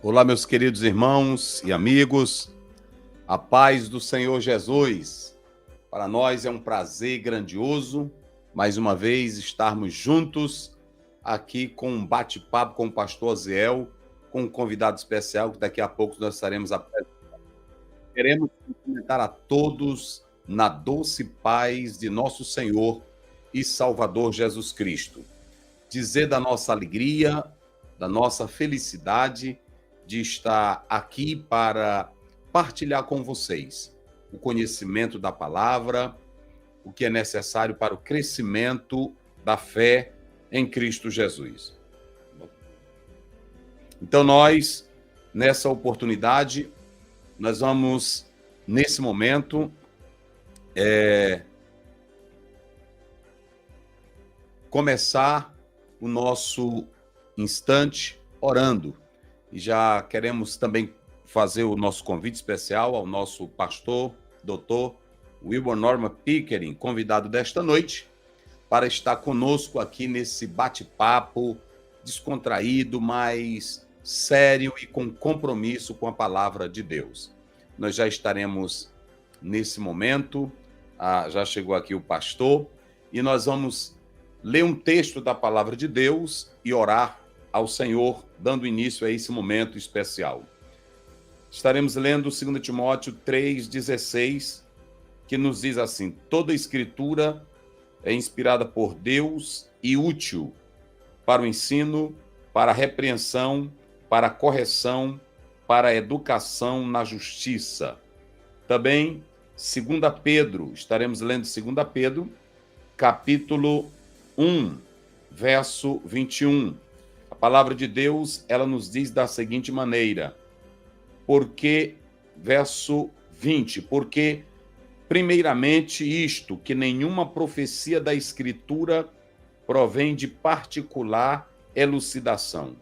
Olá, meus queridos irmãos e amigos, a paz do Senhor Jesus. Para nós é um prazer grandioso, mais uma vez, estarmos juntos aqui com um bate-papo com o pastor Oziel, com um convidado especial que daqui a pouco nós estaremos apresentando. Queremos cumprimentar a todos na doce paz de nosso Senhor e Salvador Jesus Cristo. Dizer da nossa alegria, da nossa felicidade de estar aqui para partilhar com vocês o conhecimento da palavra, o que é necessário para o crescimento da fé em Cristo Jesus. Então nós, nessa oportunidade, nós vamos, nesse momento, começar o nosso instante orando. E já queremos também fazer o nosso convite especial ao nosso pastor, doutor Wilbur Norman Pickering, convidado desta noite, para estar conosco aqui nesse bate-papo descontraído, mas sério e com compromisso com a palavra de Deus. Nós já estaremos nesse momento, já chegou aqui o pastor, e nós vamos ler um texto da palavra de Deus e orar ao Senhor, dando início a esse momento especial. Estaremos lendo 2 Timóteo 3,16, que nos diz assim: toda a escritura é inspirada por Deus e útil para o ensino, para a repreensão, para a correção, para a educação na justiça. Também 2 Pedro, estaremos lendo 2 Pedro, capítulo 1, verso 21. A palavra de Deus, ela nos diz da seguinte maneira, verso 20, porque primeiramente isto, que nenhuma profecia da Escritura provém de particular elucidação,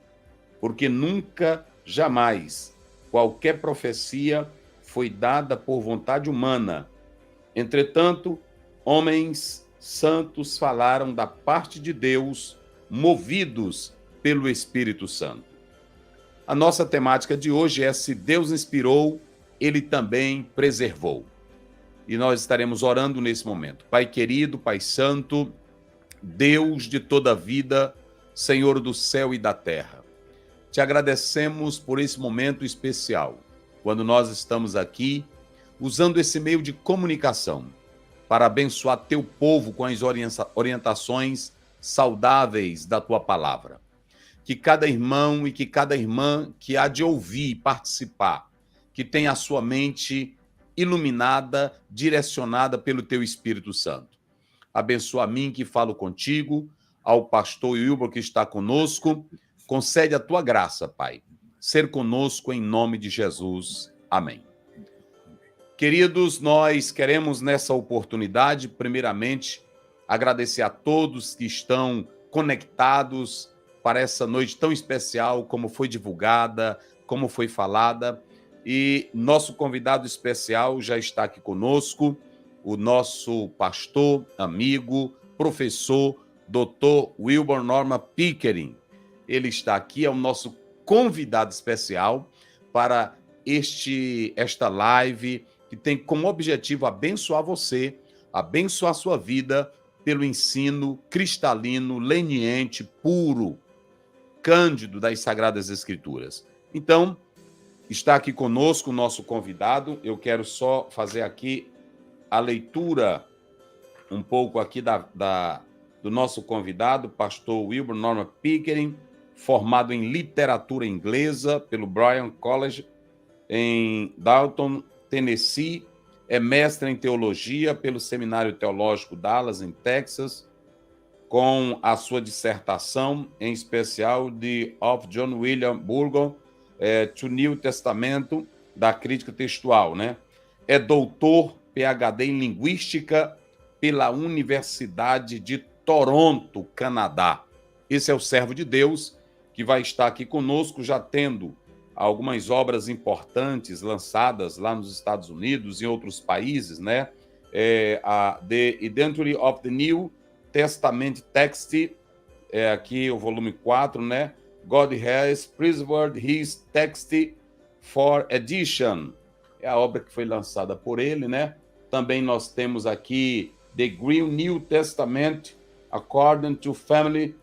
porque nunca, jamais, qualquer profecia foi dada por vontade humana. Entretanto, homens santos falaram da parte de Deus, movidos pelo Espírito Santo. A nossa temática de hoje é: se Deus inspirou, Ele também preservou. E nós estaremos orando nesse momento. Pai querido, Pai santo, Deus de toda a vida, Senhor do céu e da terra, te agradecemos por esse momento especial, quando nós estamos aqui, usando esse meio de comunicação, para abençoar teu povo com as orientações saudáveis da tua palavra. Que cada irmão e que cada irmã que há de ouvir e participar, que tenha a sua mente iluminada, direcionada pelo teu Espírito Santo. Abençoa a mim que falo contigo, ao pastor Wilbur que está conosco, concede a tua graça, Pai, ser conosco em nome de Jesus. Amém. Queridos, nós queremos nessa oportunidade, primeiramente, agradecer a todos que estão conectados para essa noite tão especial, como foi divulgada, como foi falada. E nosso convidado especial já está aqui conosco, o nosso pastor, amigo, professor, doutor Wilbur Norman Pickering. Ele está aqui, é o nosso convidado especial para esta live, que tem como objetivo abençoar você, abençoar a sua vida pelo ensino cristalino, leniente, puro, cândido das Sagradas Escrituras. Então, está aqui conosco o nosso convidado. Eu quero só fazer aqui a leitura um pouco aqui do nosso convidado, pastor Wilber Norman Pickering, formado em literatura inglesa pelo Bryan College em Dalton, Tennessee, é mestre em teologia pelo Seminário Teológico Dallas, em Texas, com a sua dissertação, em especial de of John William Burgon, to New Testamento, da crítica textual, né? É doutor, PhD em Linguística pela Universidade de Toronto, Canadá. Esse é o servo de Deus que vai estar aqui conosco, já tendo algumas obras importantes lançadas lá nos Estados Unidos e em outros países, né? The Identity of the New Testament Text, aqui o volume 4, né? God has preserved his text for edition. É a obra que foi lançada por ele, né? Também nós temos aqui The Green New Testament According to Family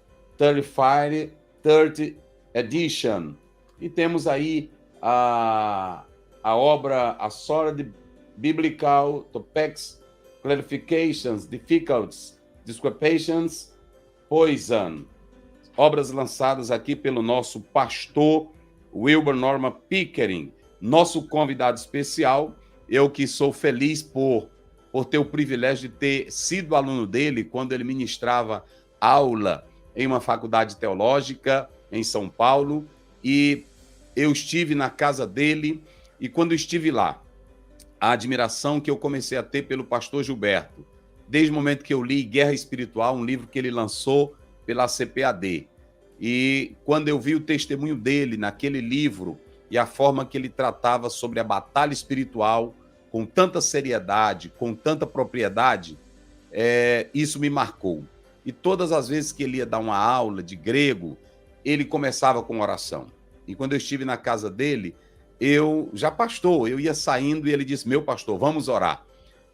30 Edition. E temos aí a obra A Solid Biblical Topics, Clarifications, Difficulties, Discrepancies, Poison. Obras lançadas aqui pelo nosso pastor Wilber Norman Pickering, nosso convidado especial. Eu que sou feliz por ter o privilégio de ter sido aluno dele quando ele ministrava aula em uma faculdade teológica em São Paulo, e eu estive na casa dele, e quando estive lá, a admiração que eu comecei a ter pelo pastor Gilberto, desde o momento que eu li Guerra Espiritual, um livro que ele lançou pela CPAD, e quando eu vi o testemunho dele naquele livro e a forma que ele tratava sobre a batalha espiritual com tanta seriedade, com tanta propriedade, isso me marcou. E todas as vezes que ele ia dar uma aula de grego, ele começava com oração. E quando eu estive na casa dele, eu ia saindo e ele disse: meu pastor, vamos orar.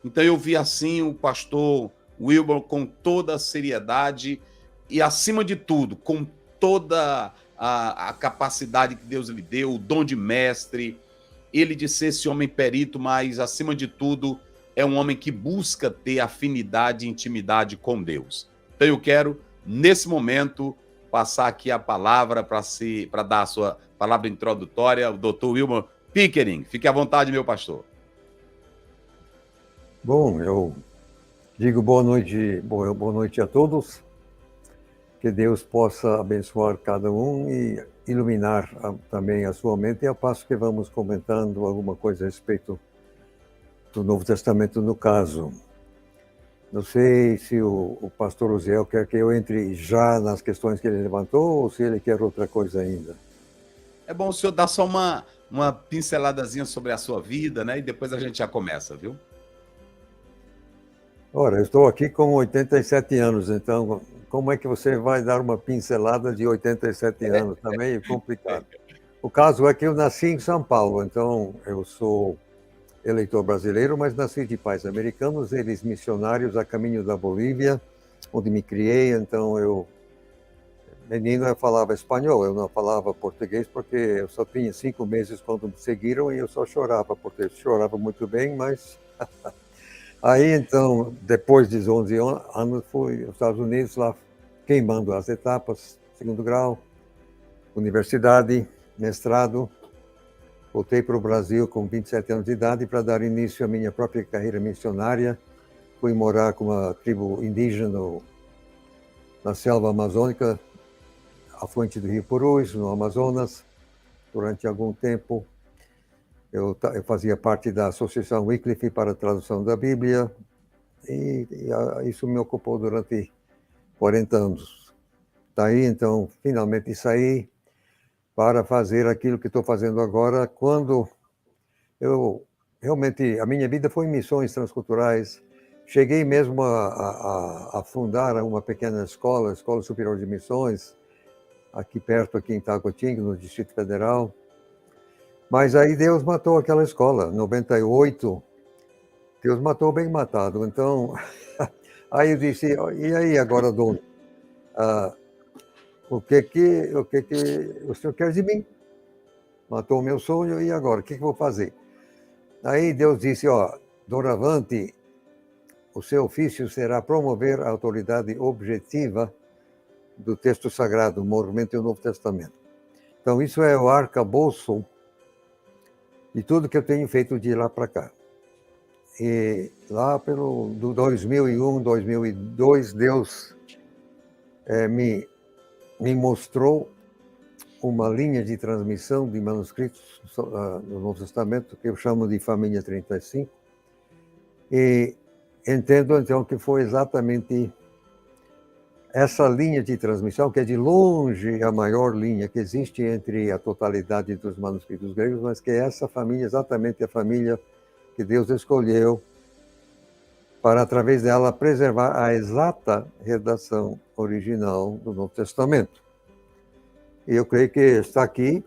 Então eu vi assim o pastor Wilber com toda a seriedade e, acima de tudo, com toda a capacidade que Deus lhe deu, o dom de mestre. Ele de ser esse homem perito, mas, acima de tudo, é um homem que busca ter afinidade e intimidade com Deus. Então eu quero, nesse momento, passar aqui a palavra para dar a sua palavra introdutória, o Dr. Wilber Pickering. Fique à vontade, meu pastor. Bom, eu digo boa noite a todos. Que Deus possa abençoar cada um e iluminar também a sua mente, e ao passo que vamos comentando alguma coisa a respeito do Novo Testamento, no caso. Não sei se o pastor Uziel quer que eu entre já nas questões que ele levantou ou se ele quer outra coisa ainda. É bom o senhor dar só uma pinceladazinha sobre a sua vida, né? E depois a gente já começa, viu? Ora, eu estou aqui com 87 anos, então como é que você vai dar uma pincelada de 87 anos? Tá meio complicado. O caso é que eu nasci em São Paulo, então eu sou eleitor brasileiro, mas nasci de pais americanos, eles missionários a caminho da Bolívia, onde me criei. Então eu falava espanhol, eu não falava português, porque eu só tinha 5 meses quando me seguiram e eu só chorava, porque eu chorava muito bem, mas... Aí, então, depois de 11 anos, fui aos Estados Unidos, lá queimando as etapas, 2º grau, universidade, mestrado. Voltei para o Brasil com 27 anos de idade para dar início à minha própria carreira missionária. Fui morar com uma tribo indígena na selva amazônica, afluente do Rio Purus, no Amazonas, durante algum tempo. Eu fazia parte da Associação Wycliffe para a tradução da Bíblia, e isso me ocupou durante 40 anos. Daí, então, finalmente saí para fazer aquilo que estou fazendo agora, quando realmente, a minha vida foi em missões transculturais. Cheguei mesmo a fundar uma pequena escola superior de missões, aqui perto, aqui em Taguatinga, no Distrito Federal. Mas aí Deus matou aquela escola, 98, Deus matou bem matado. Então, aí eu disse, e aí agora, dono? O que o senhor quer de mim? Matou o meu sonho, e agora? O que eu vou fazer? Aí Deus disse, doravante, o seu ofício será promover a autoridade objetiva do texto sagrado, o movimento e o Novo Testamento. Então, isso é o arcabouço de tudo que eu tenho feito de lá para cá. E lá do 2001, 2002, Deus me mostrou uma linha de transmissão de manuscritos no Novo Testamento, que eu chamo de Família 35, e entendo, então, que foi exatamente essa linha de transmissão, que é de longe a maior linha que existe entre a totalidade dos manuscritos gregos, mas que é essa família, exatamente a família que Deus escolheu para, através dela, preservar a exata redação original do Novo Testamento. E eu creio que está aqui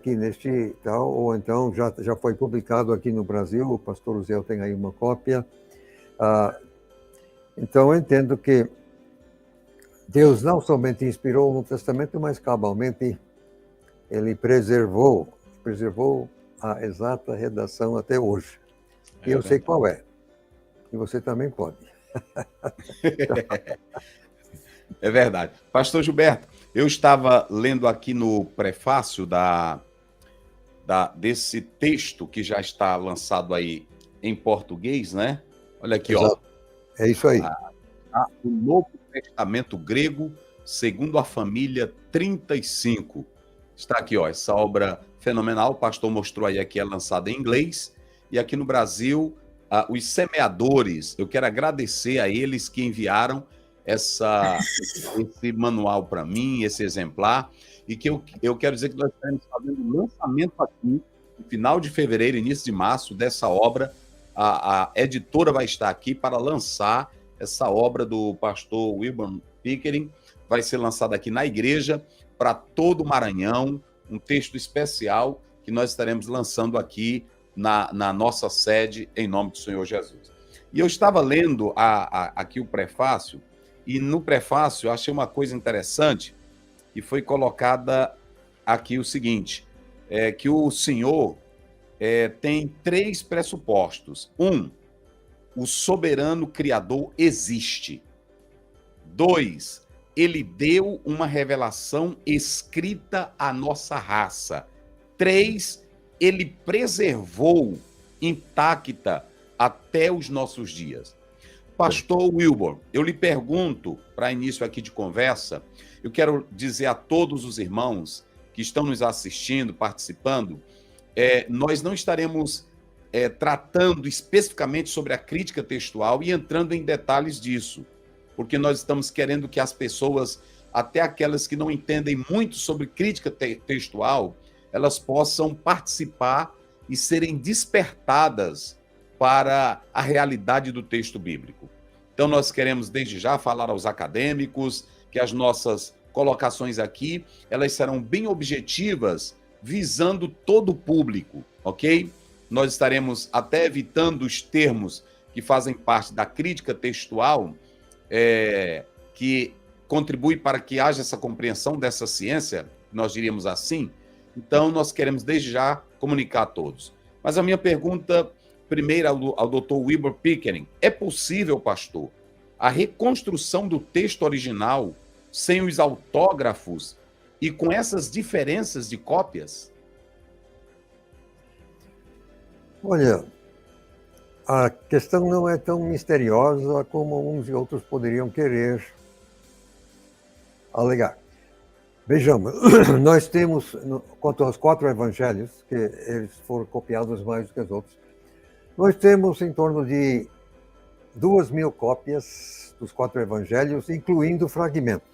neste tal, ou então já foi publicado aqui no Brasil, o pastor Uziel tem aí uma cópia. Então, eu entendo que Deus não somente inspirou o Novo Testamento, mas cabalmente ele preservou a exata redação até hoje. E eu sei qual é. E você também pode. É verdade. Pastor Gilberto, eu estava lendo aqui no prefácio desse texto que já está lançado aí em português, né? Olha aqui, Exato. É isso aí. O Novo Testamento Grego, segundo a família 35. Está aqui, essa obra fenomenal. O pastor mostrou aí que é lançada em inglês. E aqui no Brasil, os semeadores, eu quero agradecer a eles que enviaram esse manual para mim, esse exemplar, e que eu quero dizer que nós estaremos fazendo o lançamento aqui, no final de fevereiro, início de março, dessa obra. A editora vai estar aqui para lançar essa obra do pastor Wilbur Pickering, vai ser lançada aqui na igreja, para todo o Maranhão, um texto especial que nós estaremos lançando aqui na nossa sede, em nome do Senhor Jesus. E eu estava lendo aqui o prefácio, e no prefácio eu achei uma coisa interessante, que foi colocada aqui o seguinte, que o Senhor tem 3 pressupostos. 1, o soberano Criador existe. 2, ele deu uma revelação escrita à nossa raça. 3, ele preservou intacta até os nossos dias. Pastor Wilbur, eu lhe pergunto, para início aqui de conversa, eu quero dizer a todos os irmãos que estão nos assistindo, participando, nós não estaremos tratando especificamente sobre a crítica textual e entrando em detalhes disso, porque nós estamos querendo que as pessoas, até aquelas que não entendem muito sobre crítica textual, elas possam participar e serem despertadas para a realidade do texto bíblico. Então, nós queremos, desde já, falar aos acadêmicos que as nossas colocações aqui, elas serão bem objetivas, visando todo o público, ok? Nós estaremos até evitando os termos que fazem parte da crítica textual, que contribui para que haja essa compreensão dessa ciência, nós diríamos assim. Então, nós queremos, desde já, comunicar a todos. Mas a minha pergunta, primeiro, ao Dr. Wilbur Pickering, é possível, pastor, a reconstrução do texto original sem os autógrafos e com essas diferenças de cópias? Olha, a questão não é tão misteriosa como uns e outros poderiam querer alegar. Vejamos, nós temos, quanto aos 4 evangelhos, que eles foram copiados mais do que os outros, nós temos em torno de 2.000 cópias dos 4 evangelhos, incluindo fragmentos.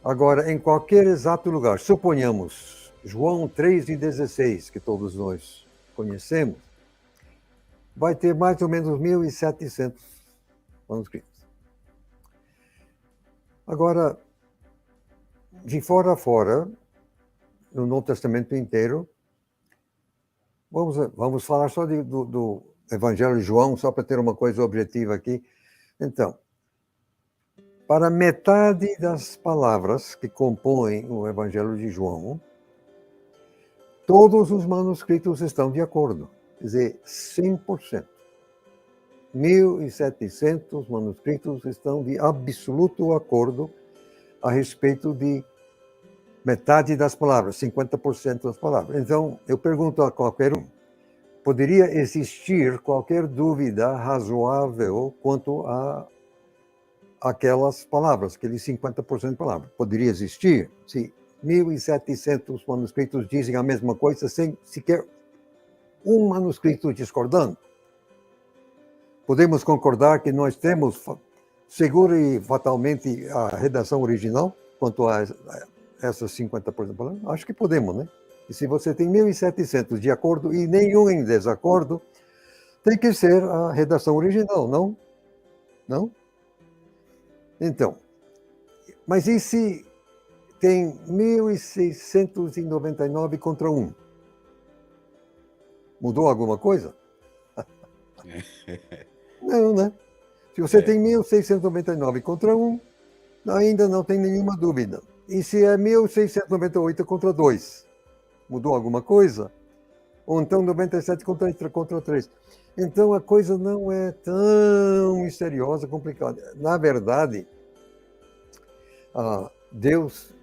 Agora, em qualquer exato lugar, suponhamos João 3:16, que todos nós conhecemos, vai ter mais ou menos 1.700 manuscritos. Agora, de fora a fora, no Novo Testamento inteiro, vamos falar só do Evangelho de João, só para ter uma coisa objetiva aqui. Então, para metade das palavras que compõem o Evangelho de João, todos os manuscritos estão de acordo. Quer dizer, 100%. 1.700 manuscritos estão de absoluto acordo a respeito de metade das palavras, 50% das palavras. Então, eu pergunto a qualquer um, poderia existir qualquer dúvida razoável quanto a aquelas palavras, aqueles 50% de palavras? Poderia existir se 1.700 manuscritos dizem a mesma coisa sem sequer um manuscrito discordando? Podemos concordar que nós temos segura e fatalmente a redação original quanto a essas 50% de palavras? Acho que podemos, né? E se você tem 1.700 de acordo e nenhum em desacordo, tem que ser a redação original, não? Não? Então, mas e se tem 1.699 contra 1? Mudou alguma coisa? Não, né? Se você tem 1.699 contra 1, ainda não tem nenhuma dúvida. E se é 1.698 contra 2? Mudou alguma coisa? Ou então 97 contra 3? Então a coisa não é tão misteriosa, complicada. Na verdade, Deus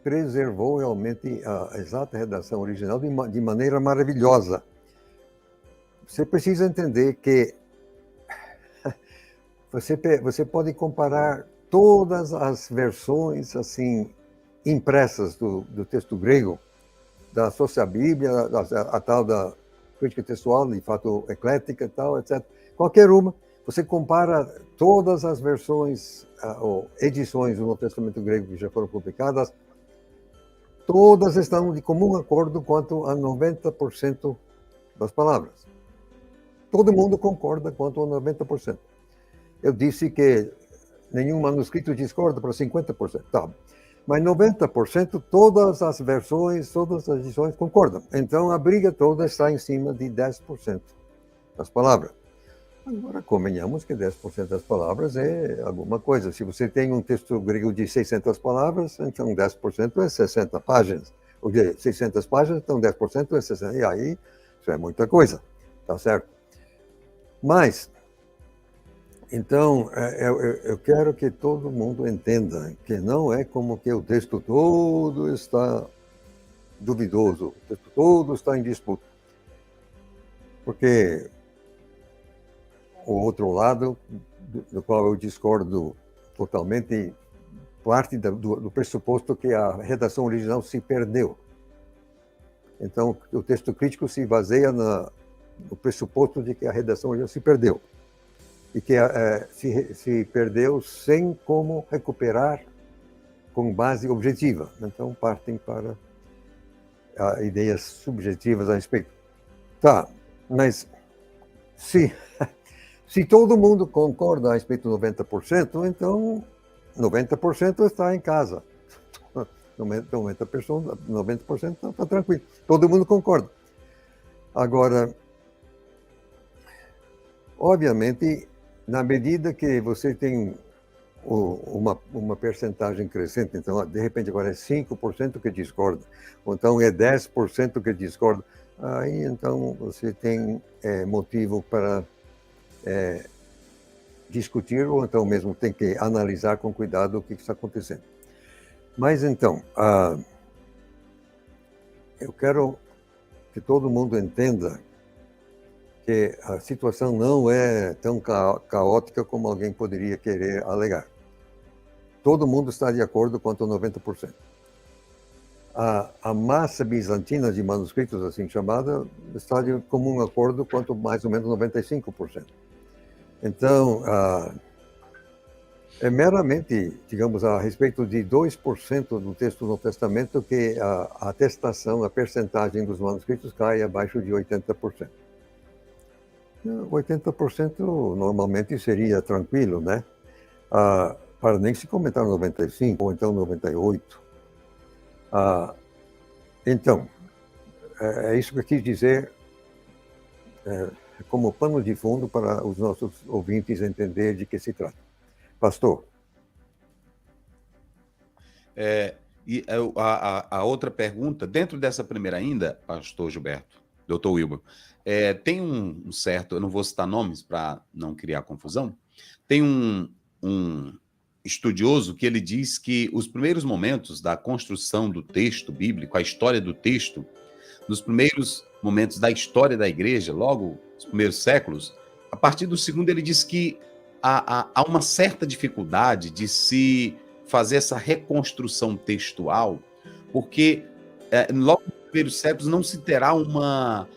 preservou realmente a exata redação original de maneira maravilhosa. Você precisa entender que você pode comparar todas as versões assim impressas do texto grego, da Social Bíblia, a tal da crítica textual, de fato eclética e tal, etc. Qualquer uma, você compara todas as versões ou edições do Novo Testamento grego que já foram publicadas, todas estão de comum acordo quanto a 90% das palavras. Todo mundo concorda quanto a 90%. Eu disse que nenhum manuscrito discorda para 50%. Tá. Mas 90%, todas as versões, todas as edições concordam. Então, a briga toda está em cima de 10% das palavras. Agora, convenhamos que 10% das palavras é alguma coisa. Se você tem um texto grego de 600 palavras, então 10% é 60 páginas. Ou de 600 páginas, então 10% é 60. E aí, isso é muita coisa. Tá certo? Mas, então, eu quero que todo mundo entenda que não é como que o texto todo está duvidoso, o texto todo está em disputa. Porque o outro lado, do qual eu discordo totalmente, parte do pressuposto que a redação original se perdeu. Então, o texto crítico se baseia no pressuposto de que a redação original se perdeu. E que se perdeu sem como recuperar com base objetiva. Então, partem para ideias subjetivas a respeito. Tá, mas se todo mundo concorda a respeito de 90%, então 90% está em casa. 90% está tranquilo. Todo mundo concorda. Agora, obviamente, na medida que você tem uma percentagem crescente, então, de repente, agora é 5% que discorda, ou então é 10% que discorda, aí, então, você tem motivo para discutir, ou então mesmo tem que analisar com cuidado o que está acontecendo. Mas, então, eu quero que todo mundo entenda que a situação não é tão caótica como alguém poderia querer alegar. Todo mundo está de acordo quanto a 90%. A massa bizantina de manuscritos, assim chamada, está de comum acordo quanto mais ou menos 95%. Então, é meramente, digamos, a respeito de 2% do texto do Novo Testamento que a atestação, a percentagem dos manuscritos cai abaixo de 80%. 80% normalmente seria tranquilo, né? Para nem se comentar 95% ou então 98%. Então, é isso que eu quis dizer, como pano de fundo para os nossos ouvintes entender de que se trata. Pastor. E a outra pergunta, dentro dessa primeira ainda, pastor Gilberto, doutor Wilber, tem um certo, eu não vou citar nomes para não criar confusão, tem um estudioso que ele diz que os primeiros momentos da construção do texto bíblico, a história do texto, nos primeiros momentos da história da igreja, logo nos primeiros séculos, a partir do segundo ele diz que há uma certa dificuldade de se fazer essa reconstrução textual, porque logo nos primeiros séculos não se terá uma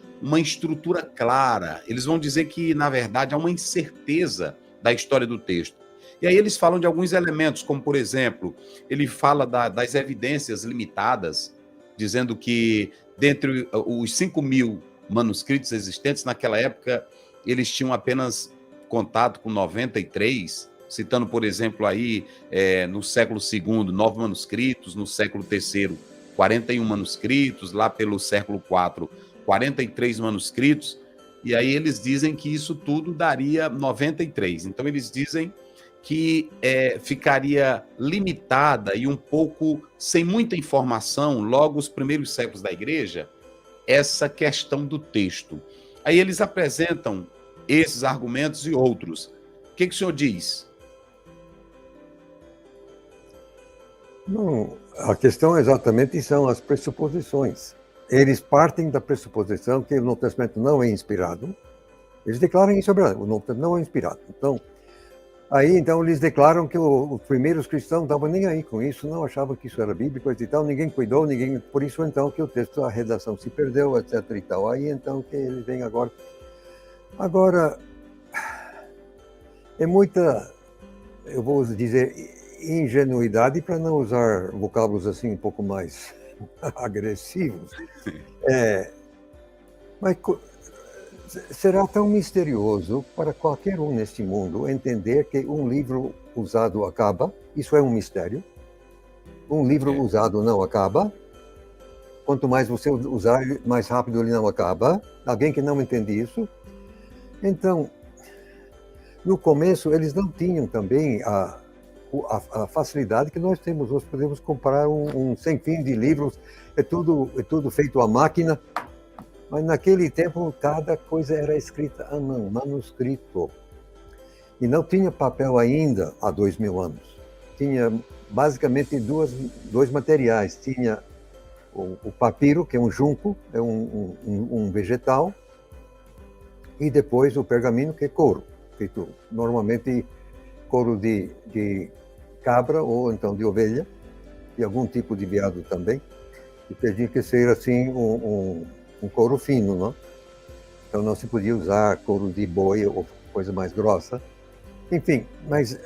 estrutura clara. Eles vão dizer que, na verdade, há uma incerteza da história do texto. E aí eles falam de alguns elementos, como, por exemplo, ele fala das evidências limitadas, dizendo que, dentre os 5.000 manuscritos existentes, naquela época, eles tinham apenas contato com 93, citando, por exemplo, aí, no século II, 9 manuscritos, no século III, 41 manuscritos, lá pelo século IV, 43 manuscritos, e aí eles dizem que isso tudo daria 93. Então, eles dizem que ficaria limitada e um pouco sem muita informação, logo os primeiros séculos da igreja, essa questão do texto. Aí eles apresentam esses argumentos e outros. O que o senhor diz? Não, a questão exatamente são as pressuposições. Eles partem da pressuposição que o Novo Testamento não é inspirado. Eles declaram isso, o Novo Testamento não é inspirado. Então eles declaram que os primeiros cristãos não estavam nem aí com isso, não achavam que isso era bíblico e tal, ninguém cuidou, por isso então que o texto, a redação se perdeu, etc e tal. Aí então que eles vêm agora. Agora, é muita, eu vou dizer, ingenuidade, para não usar vocábulos assim um pouco mais agressivos. Mas será tão misterioso para qualquer um neste mundo entender que um livro usado acaba? Isso é um mistério. Um livro usado não acaba. Quanto mais você usar, mais rápido ele não acaba. Alguém que não entende isso. Então, no começo, eles não tinham também a facilidade que nós temos. Nós podemos comprar um sem fim de livros. É tudo feito à máquina. Mas naquele tempo, cada coisa era escrita à mão, manuscrito. E não tinha papel ainda há 2.000 anos. Tinha basicamente dois materiais. Tinha o papiro, que é um junco, é um vegetal, e depois o pergaminho, que é couro, feito normalmente couro de cabra ou então de ovelha, e algum tipo de veado também. E tinha que ser assim um couro fino, não? Então não se podia usar couro de boi ou coisa mais grossa. Enfim, mas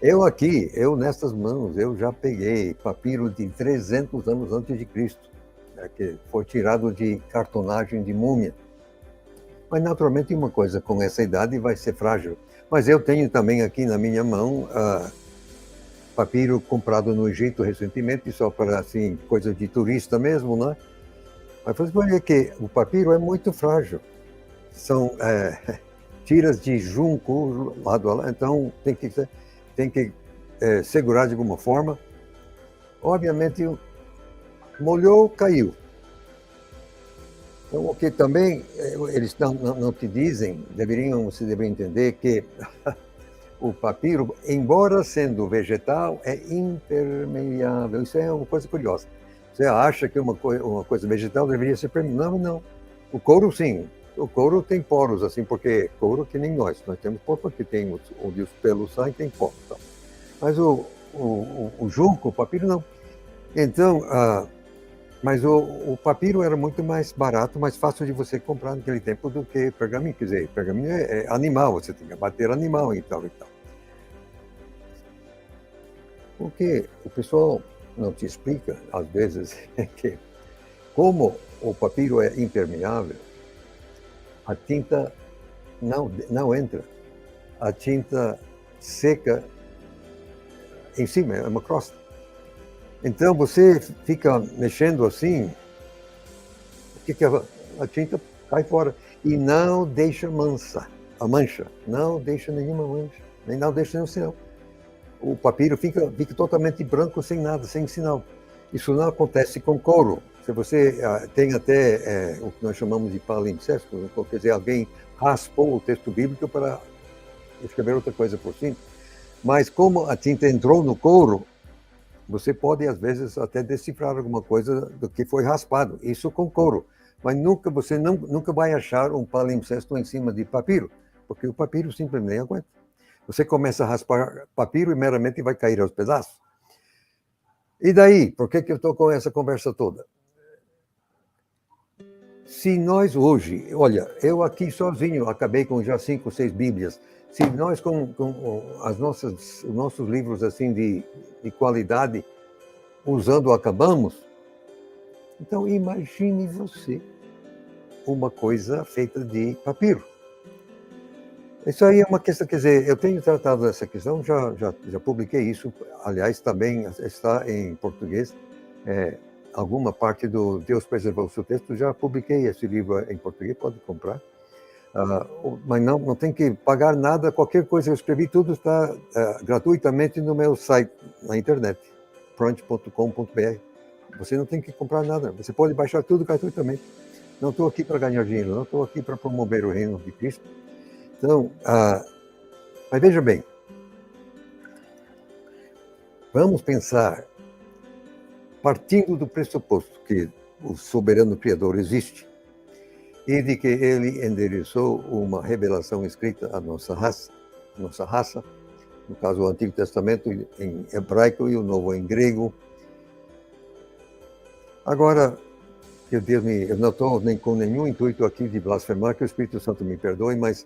eu nestas mãos, eu já peguei papiro de 300 anos antes de Cristo, que foi tirado de cartonagem de múmia. Mas naturalmente uma coisa com essa idade vai ser frágil. Mas eu tenho também aqui na minha mão papiro comprado no Egito recentemente, só para, assim, coisa de turista mesmo, né? Mas você vai ver que o papiro é muito frágil. São tiras de junco lado a lado, então tem que segurar de alguma forma. Obviamente, molhou, caiu. Então, o que também eles não te dizem, você deveria entender que o papiro, embora sendo vegetal, é impermeável. Isso é uma coisa curiosa. Você acha que uma coisa vegetal deveria ser permeável? Não. O couro, sim. O couro tem poros, assim, porque couro que nem nós temos poros, porque tem onde os pelos saem, tem poros. Tá? Mas o junco, o papiro, não. Então, mas o papiro era muito mais barato, mais fácil de você comprar naquele tempo do que pergaminho. Quer dizer, pergaminho é animal, você tem que abater animal e tal e tal. O que o pessoal não te explica, às vezes, é que, como o papiro é impermeável, a tinta não entra. A tinta seca em cima, é uma crosta. Então, você fica mexendo assim, o que a tinta cai fora. E não deixa a mancha. Não deixa nenhuma mancha. Nem não deixa nenhum sinal. O papiro fica totalmente branco, sem nada, sem sinal. Isso não acontece com couro. Se você tem até o que nós chamamos de palimpsesto, quer dizer, alguém raspou o texto bíblico para escrever outra coisa por cima. Mas como a tinta entrou no couro, você pode, às vezes, até decifrar alguma coisa do que foi raspado. Isso com couro. Mas você nunca vai achar um palimpsesto em cima de papiro, porque o papiro simplesmente não aguenta. Você começa a raspar papiro e meramente vai cair aos pedaços. E daí? Por que eu estou com essa conversa toda? Se nós hoje, olha, eu aqui sozinho acabei com já 5, 6 Bíblias. Se nós com os nossos livros assim de qualidade, usando, acabamos, então imagine você uma coisa feita de papiro. Isso aí é uma questão, quer dizer, eu tenho tratado essa questão, já publiquei isso, aliás, também está em português, alguma parte do Deus Preservou o Seu Texto, já publiquei esse livro em português, pode comprar, mas não tem que pagar nada, qualquer coisa que eu escrevi, tudo está gratuitamente no meu site, na internet, pront.com.br. Você não tem que comprar nada, você pode baixar tudo gratuitamente. Não estou aqui para ganhar dinheiro, não estou aqui para promover o reino de Cristo. Então, mas veja bem, vamos pensar, partindo do pressuposto que o soberano Criador existe e de que ele endereçou uma revelação escrita à nossa raça, no caso o Antigo Testamento em hebraico e o Novo em grego. Agora, que Deus eu não estou nem com nenhum intuito aqui de blasfemar, que o Espírito Santo me perdoe, mas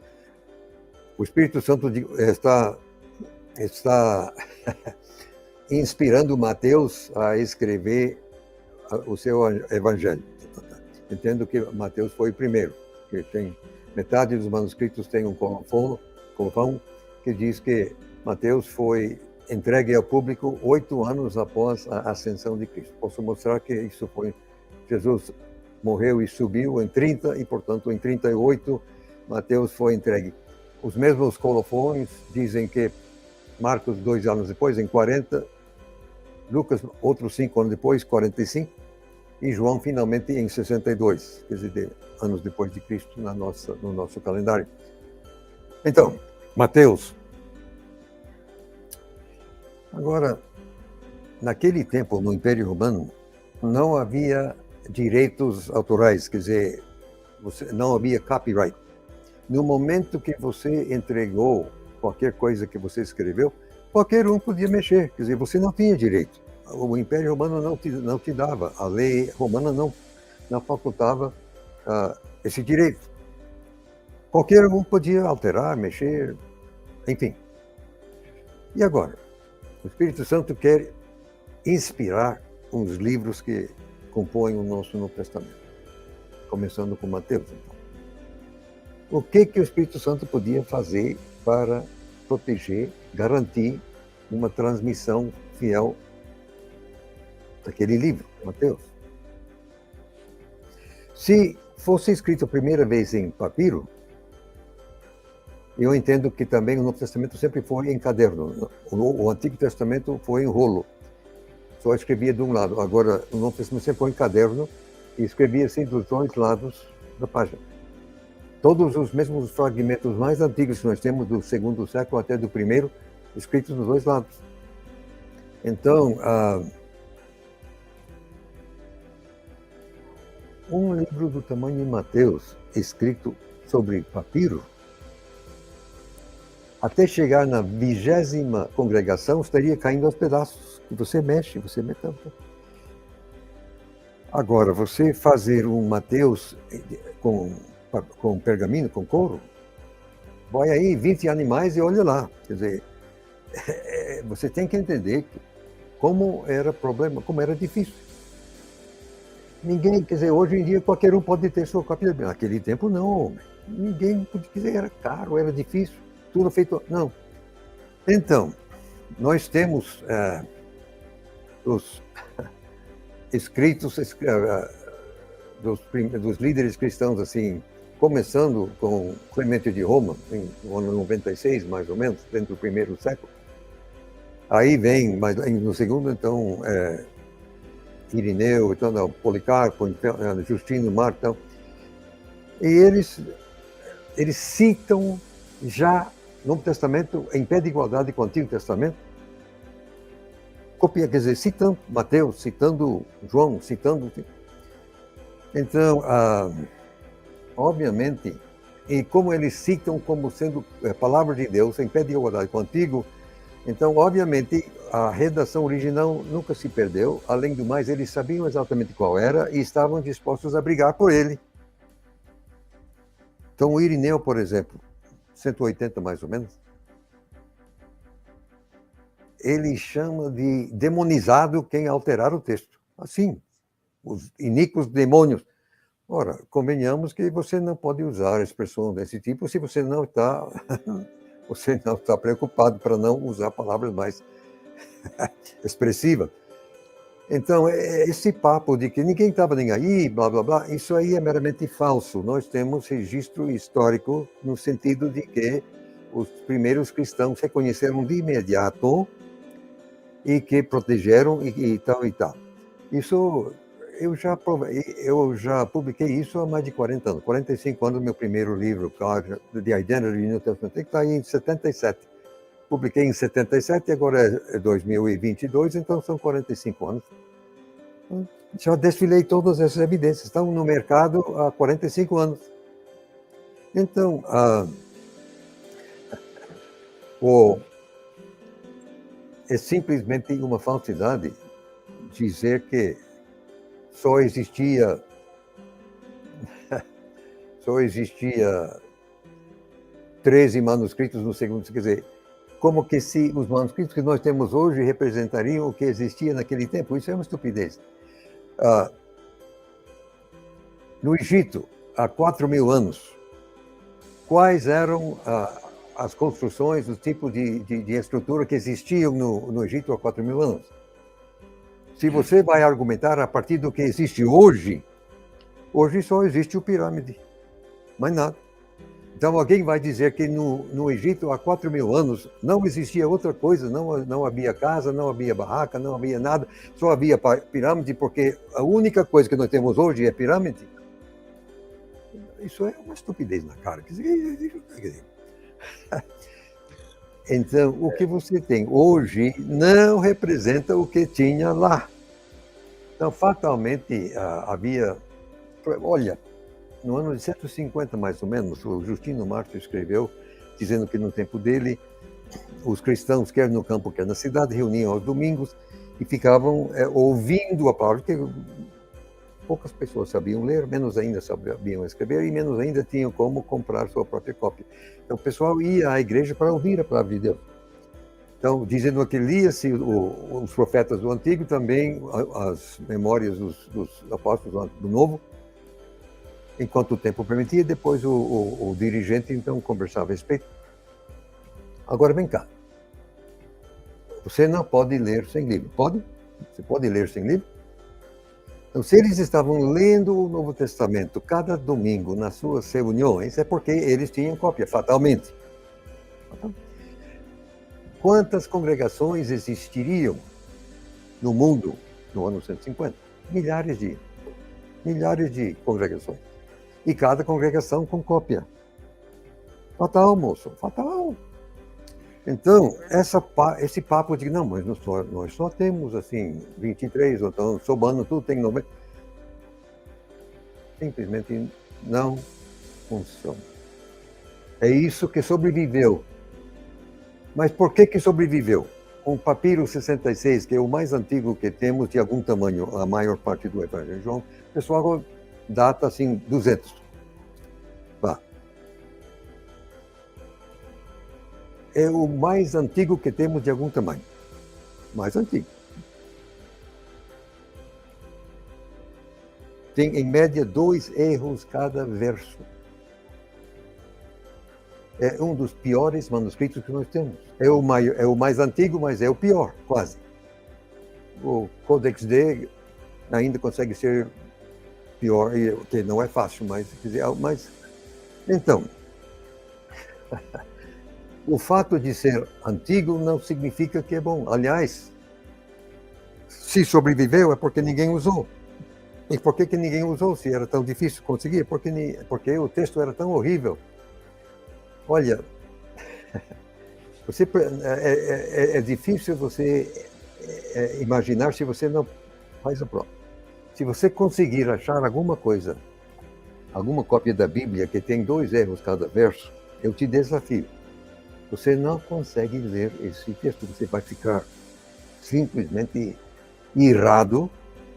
o Espírito Santo está inspirando Mateus a escrever o seu evangelho. Entendo que Mateus foi o primeiro, que tem metade dos manuscritos tem um colofão que diz que Mateus foi entregue ao público 8 anos após a ascensão de Cristo. Posso mostrar que isso foi Jesus morreu e subiu em 30 e, portanto, em 38 Mateus foi entregue. Os mesmos colofões dizem que Marcos 2 anos depois, em 40, Lucas outros 5 anos depois, 45, e João finalmente em 62, quer dizer, anos depois de Cristo no nosso calendário. Então, Mateus. Agora, naquele tempo, no Império Romano, não havia direitos autorais, quer dizer, não havia copyright. No momento que você entregou qualquer coisa que você escreveu, qualquer um podia mexer, quer dizer, você não tinha direito. O Império Romano não te dava, a lei romana não facultava esse direito. Qualquer um podia alterar, mexer, enfim. E agora? O Espírito Santo quer inspirar uns livros que compõem o nosso Novo Testamento, começando com Mateus. Então. O que o Espírito Santo podia fazer para proteger, garantir uma transmissão fiel daquele livro, Mateus? Se fosse escrito a primeira vez em papiro, eu entendo que também o Novo Testamento sempre foi em caderno. O Antigo Testamento foi em rolo. Só escrevia de um lado. Agora, o Novo Testamento sempre foi em caderno e escrevia assim dos dois lados da página. Todos os mesmos fragmentos mais antigos que nós temos, do 2º século até do 1º, escritos dos dois lados. Então, um livro do tamanho de Mateus, escrito sobre papiro, até chegar na 20ª congregação, estaria caindo aos pedaços. E você mexe. Agora, você fazer um Mateus com pergaminho, com couro, vai aí 20 animais e olha lá. Quer dizer, você tem que entender como era difícil. Ninguém, quer dizer, hoje em dia qualquer um pode ter sua cópia. Naquele tempo não, homem. Ninguém podia dizer, era caro, era difícil, tudo feito. Não. Então, nós temos dos escritos dos líderes cristãos, assim, começando com Clemente de Roma, no ano 96, mais ou menos, dentro do primeiro século. Aí vem, mas no segundo, então, Irineu, então, Policarpo, então, Justino, Marco, então, e eles citam já no Novo Testamento em pé de igualdade com o Antigo Testamento, quer dizer, citando Mateus, citando João, citando... Então, obviamente, e como eles citam como sendo palavra de Deus em pé de igualdade com o Antigo, então, obviamente, a redação original nunca se perdeu. Além do mais, eles sabiam exatamente qual era e estavam dispostos a brigar por ele. Então, o Irineu, por exemplo, 180 mais ou menos, ele chama de demonizado quem alterar o texto. Assim, os iníquos demônios. Ora, convenhamos que você não pode usar a expressão desse tipo se você não está preocupado para não usar palavras mais expressivas. Então, esse papo de que ninguém estava nem aí, blá, blá, blá, isso aí é meramente falso. Nós temos registro histórico no sentido de que os primeiros cristãos reconheceram de imediato e que protegeram e tal e tal. Isso, eu já publiquei isso há mais de 40 anos. 45 anos, meu primeiro livro, The Identity in New Testament, que está aí em 77. Publiquei em 77, agora é 2022, então são 45 anos. Já desfilei todas essas evidências, estão no mercado há 45 anos. Então, é simplesmente uma falsidade dizer que só existia 13 manuscritos no segundo, quer dizer, como que se os manuscritos que nós temos hoje representariam o que existia naquele tempo. Isso é uma estupidez. No Egito, há 4.000 anos, quais eram as construções, os tipos de estrutura que existiam no Egito há 4.000 anos? Se você vai argumentar a partir do que existe hoje só existe o pirâmide, mais nada. Então alguém vai dizer que no Egito há 4.000 anos não existia outra coisa, não havia casa, não havia barraca, não havia nada, só havia pirâmide, porque a única coisa que nós temos hoje é pirâmide. Isso é uma estupidez na cara. Então, o que você tem hoje não representa o que tinha lá. Então, fatalmente, havia... Olha, no ano de 150, mais ou menos, o Justino Mártir escreveu, dizendo que no tempo dele, os cristãos, quer no campo, quer na cidade, reuniam aos domingos e ficavam ouvindo a palavra, que poucas pessoas sabiam ler, menos ainda sabiam escrever e menos ainda tinham como comprar sua própria cópia. Então, o pessoal ia à igreja para ouvir a palavra de Deus. Então, dizendo que lia-se os profetas do Antigo, também as memórias dos apóstolos do Novo, enquanto o tempo permitia. Depois o dirigente, então, conversava a respeito. Agora, vem cá. Você não pode ler sem livro. Pode? Você pode ler sem livro? Então, se eles estavam lendo o Novo Testamento cada domingo nas suas reuniões, é porque eles tinham cópia, fatalmente. Quantas congregações existiriam no mundo no ano 150? Milhares de congregações. E cada congregação com cópia. Fatal, moço, fatal. Então, esse papo de não, mas nós só temos assim 23, ou então sobrando tudo, tem 90. Simplesmente não funciona. É isso que sobreviveu. Mas por que sobreviveu? O papiro 66, que é o mais antigo que temos, de algum tamanho, a maior parte do Evangelho de João, o pessoal data assim 200. Vá. É o mais antigo que temos de algum tamanho. Mais antigo. Tem, em média, 2 erros cada verso. É um dos piores manuscritos que nós temos. É o mais antigo, mas é o pior, quase. o Codex D ainda consegue ser pior, que não é fácil, mas, quer dizer, então, o fato de ser antigo não significa que é bom. Aliás, se sobreviveu é porque ninguém usou. E por que ninguém usou se era tão difícil conseguir? Porque o texto era tão horrível. Olha, é difícil você imaginar se você não faz a prova. Se você conseguir achar alguma coisa, alguma cópia da Bíblia que tem 2 erros cada verso, eu te desafio. Você não consegue ler esse texto, você vai ficar simplesmente irado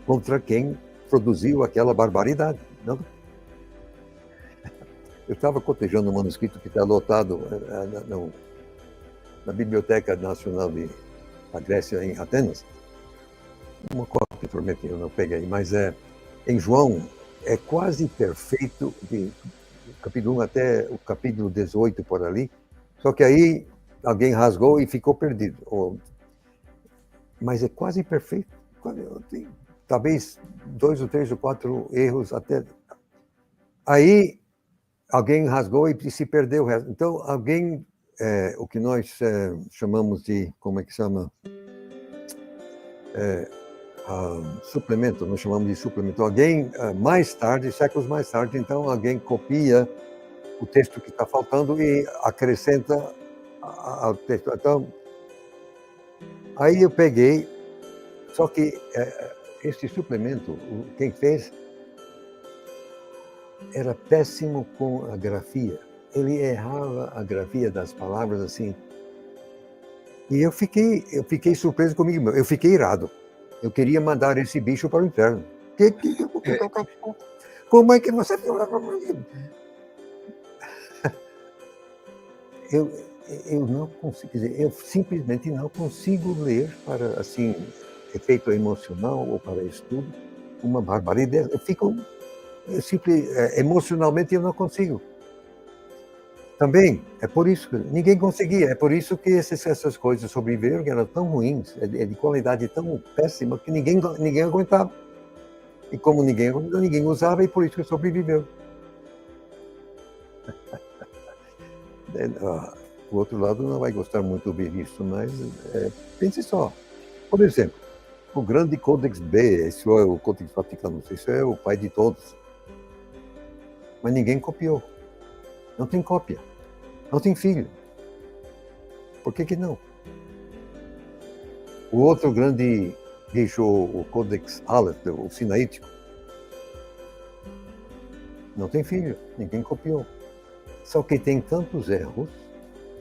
contra quem produziu aquela barbaridade. Não? Eu estava cotejando um manuscrito que está lotado na Biblioteca Nacional da Grécia, em Atenas. Uma cópia, provavelmente eu não peguei, mas em João é quase perfeito, do capítulo 1 até o capítulo 18 por ali, só que aí alguém rasgou e ficou perdido. Mas é quase perfeito. Talvez 2 ou 3 ou 4 erros até. Aí alguém rasgou e se perdeu o resto. Então, alguém, o que nós chamamos de, como é que chama? Suplemento, nós chamamos de suplemento. Alguém, mais tarde, séculos mais tarde, então, alguém copia o texto que está faltando e acrescenta ao texto. Então, aí eu peguei, só que este suplemento, quem fez, era péssimo com a grafia. Ele errava a grafia das palavras assim. E eu fiquei surpreso comigo mesmo. Eu fiquei irado. Eu queria mandar esse bicho para o inferno. Como é que você... Eu não consigo, quer dizer, eu simplesmente não consigo ler para, assim, efeito emocional ou para estudo, uma barbaridade. Emocionalmente eu não consigo. Também, é por isso que ninguém conseguia, é por isso que essas coisas sobreviveram, que eram tão ruins, de qualidade tão péssima, que ninguém aguentava. E como ninguém usava, e por isso que sobreviveu. O outro lado não vai gostar muito de ouvir isso, mas pense só. Por exemplo, o grande Codex B, esse é o Codex Vaticano, isso é o pai de todos. Mas ninguém copiou. Não tem cópia. Não tem filho. Por que não? O outro grande bicho, o Codex Aleph, o Sinaítico, não tem filho. Ninguém copiou. Só que tem tantos erros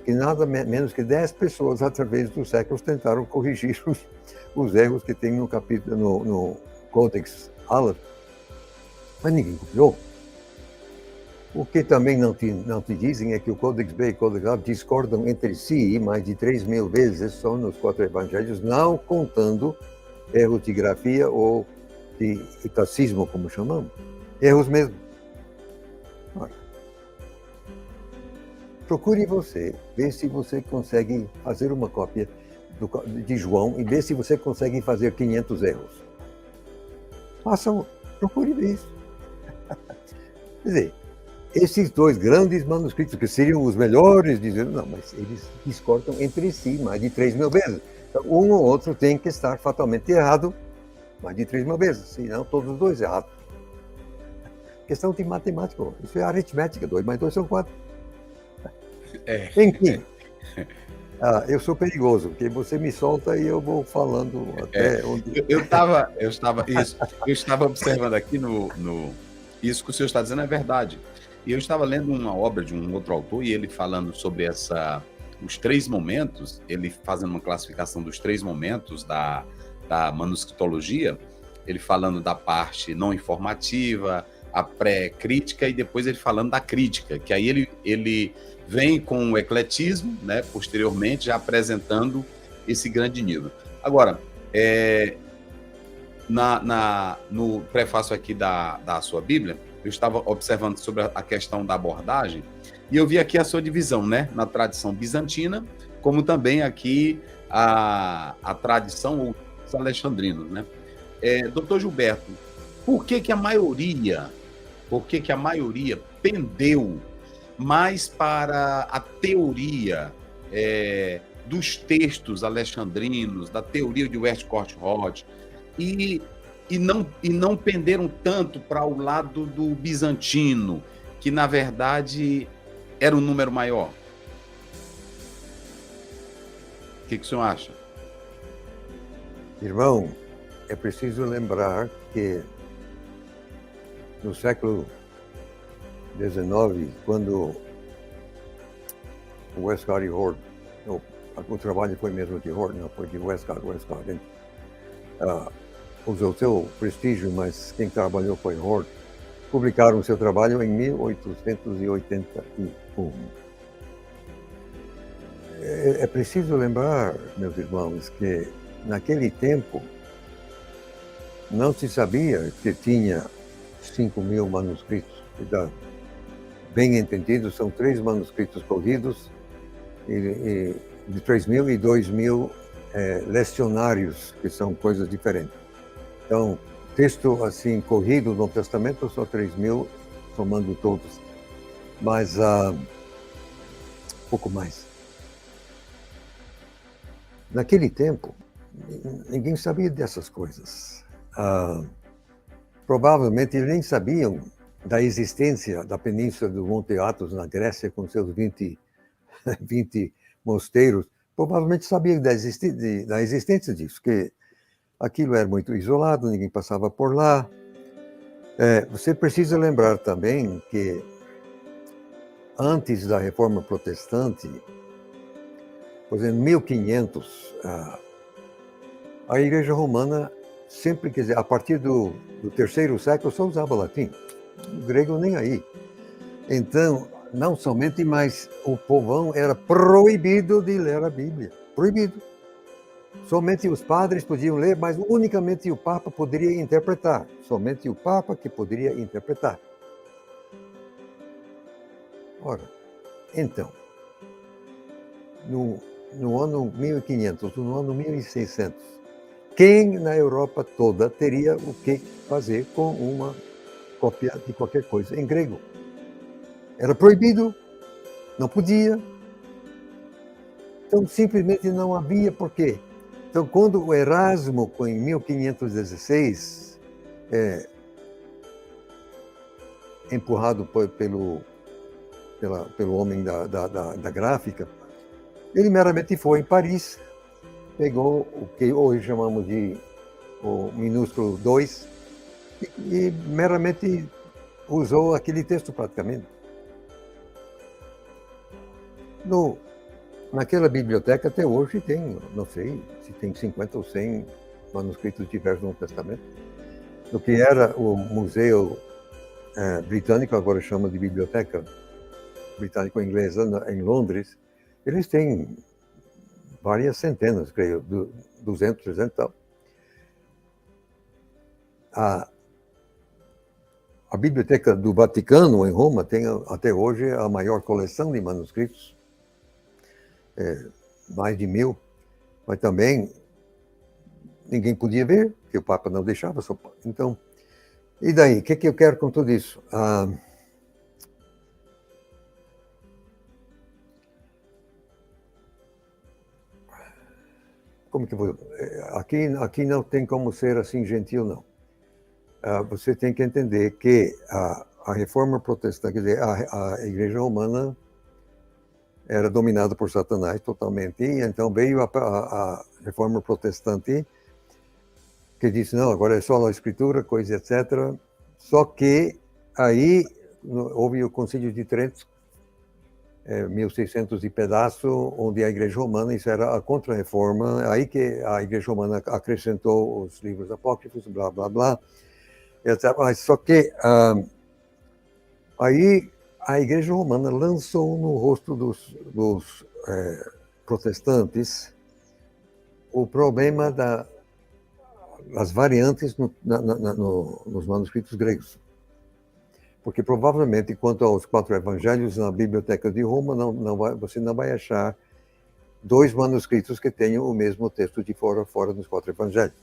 que nada menos que 10 pessoas, através dos séculos, tentaram corrigir os erros que tem no capítulo, no Codex Aleph. Mas ninguém copiou. O que também não te dizem é que o Codex B e o Codex Aleph discordam entre si mais de 3.000 vezes só nos 4 evangelhos, não contando erros de grafia ou de itacismo, como chamamos. Erros mesmo. Procure você, ver se você consegue fazer uma cópia de João e ver se você consegue fazer 500 erros. Procure ver isso. Quer dizer, esses 2 grandes manuscritos, que seriam os melhores, dizendo, não, mas eles discordam entre si mais de 3.000 vezes. Então, um ou outro tem que estar fatalmente errado mais de 3.000 vezes, senão todos os 2 errados. Questão de matemática, isso é aritmética, 2 mais 2 são 4. Enfim, eu sou perigoso, porque você me solta e eu vou falando até onde... Eu estava observando aqui isso que o senhor está dizendo é verdade. E eu estava lendo uma obra de um outro autor e ele falando sobre os 3 momentos, ele fazendo uma classificação dos 3 momentos da manuscritologia, ele falando da parte não informativa, a pré-crítica e depois ele falando da crítica, que aí ele vem com o ecletismo, né, posteriormente, já apresentando esse grande nível. Agora, no prefácio aqui da sua Bíblia, eu estava observando sobre a questão da abordagem, e eu vi aqui a sua divisão, né, na tradição bizantina, como também aqui a tradição, ou textos alexandrinos, né? Doutor Gilberto, por que a maioria pendeu mais para a teoria dos textos alexandrinos, da teoria de Westcott Hort, e não penderam tanto para o lado do bizantino, que na verdade era um número maior? O que o senhor acha? Irmão, é preciso lembrar que no século XIX, quando o Westcott e Hort, o trabalho foi mesmo de Hort, não foi de Westcott, usou seu prestígio, mas quem trabalhou foi Hort, publicaram seu trabalho em 1881. É preciso lembrar, meus irmãos, que naquele tempo não se sabia que tinha 5.000 manuscritos. Bem entendido, são 3 manuscritos corridos, de 3.000 e 2.000 lecionários, que são coisas diferentes. Então, texto assim corrido no Testamento, só 3.000, somando todos. Mas pouco mais. Naquele tempo, ninguém sabia dessas coisas. Provavelmente eles nem sabiam da existência da Península do Monte Athos na Grécia, com seus 20 mosteiros. Provavelmente sabiam da existência disso, que aquilo era muito isolado, ninguém passava por lá. Você precisa lembrar também que antes da Reforma Protestante, por exemplo, em 1500, a Igreja Romana sempre, quer dizer, a partir do 3º século, só usava latim. O grego nem aí. Então, não somente, mas o povão era proibido de ler a Bíblia. Proibido. Somente os padres podiam ler, mas unicamente o Papa poderia interpretar. Somente o Papa que poderia interpretar. Ora, então, no ano 1500, no ano 1600, quem na Europa toda teria o que fazer com uma cópia de qualquer coisa em grego? Era proibido, não podia. Então, simplesmente não havia por quê. Então, quando o Erasmo, em 1516, empurrado pelo homem da gráfica, ele meramente foi em Paris, pegou o que hoje chamamos de o minúsculo 2 e meramente usou aquele texto praticamente. Naquela biblioteca até hoje tem, não sei se tem 50 ou 100 manuscritos diversos no Testamento. O que era o Museu Britânico, agora chama de Biblioteca Britânico-Inglesa, em Londres, eles têm várias centenas, creio, 200, 300 e tal. A Biblioteca do Vaticano, em Roma, tem até hoje a maior coleção de manuscritos, mais de 1.000, mas também ninguém podia ver, porque o Papa não deixava. Então, e daí? O que eu quero com tudo isso? Como que eu vou... Aqui não tem como ser assim gentil, não. Você tem que entender que a Reforma Protestante, quer dizer, a Igreja Romana era dominada por Satanás totalmente, e então veio a Reforma Protestante, que disse, não, agora é só a Escritura, coisa, etc. Só que aí houve o Concílio de Trento, 1600 e pedaço, onde a Igreja Romana, isso era a Contra-Reforma, aí que a Igreja Romana acrescentou os livros apócrifos, blá, blá, blá, etc. Mas só que aí a Igreja Romana lançou no rosto dos protestantes o problema das variantes nos manuscritos gregos. Porque provavelmente, quanto aos 4 evangelhos, na Biblioteca de Roma, você não vai achar 2 manuscritos que tenham o mesmo texto de fora a fora nos 4 evangelhos.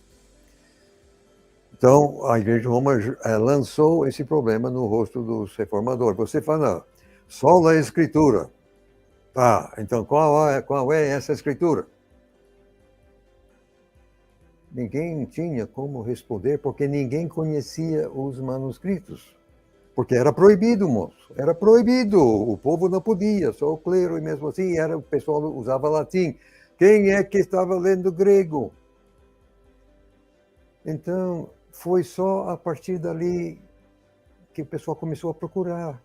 Então, a Igreja de Roma lançou esse problema no rosto dos reformadores. Você fala, só a Escritura. Tá, então qual é essa Escritura? Ninguém tinha como responder, porque ninguém conhecia os manuscritos. Porque era proibido, moço. Era proibido. O povo não podia, só o clero, e mesmo assim o pessoal usava latim. Quem é que estava lendo grego? Então, foi só a partir dali que o pessoal começou a procurar.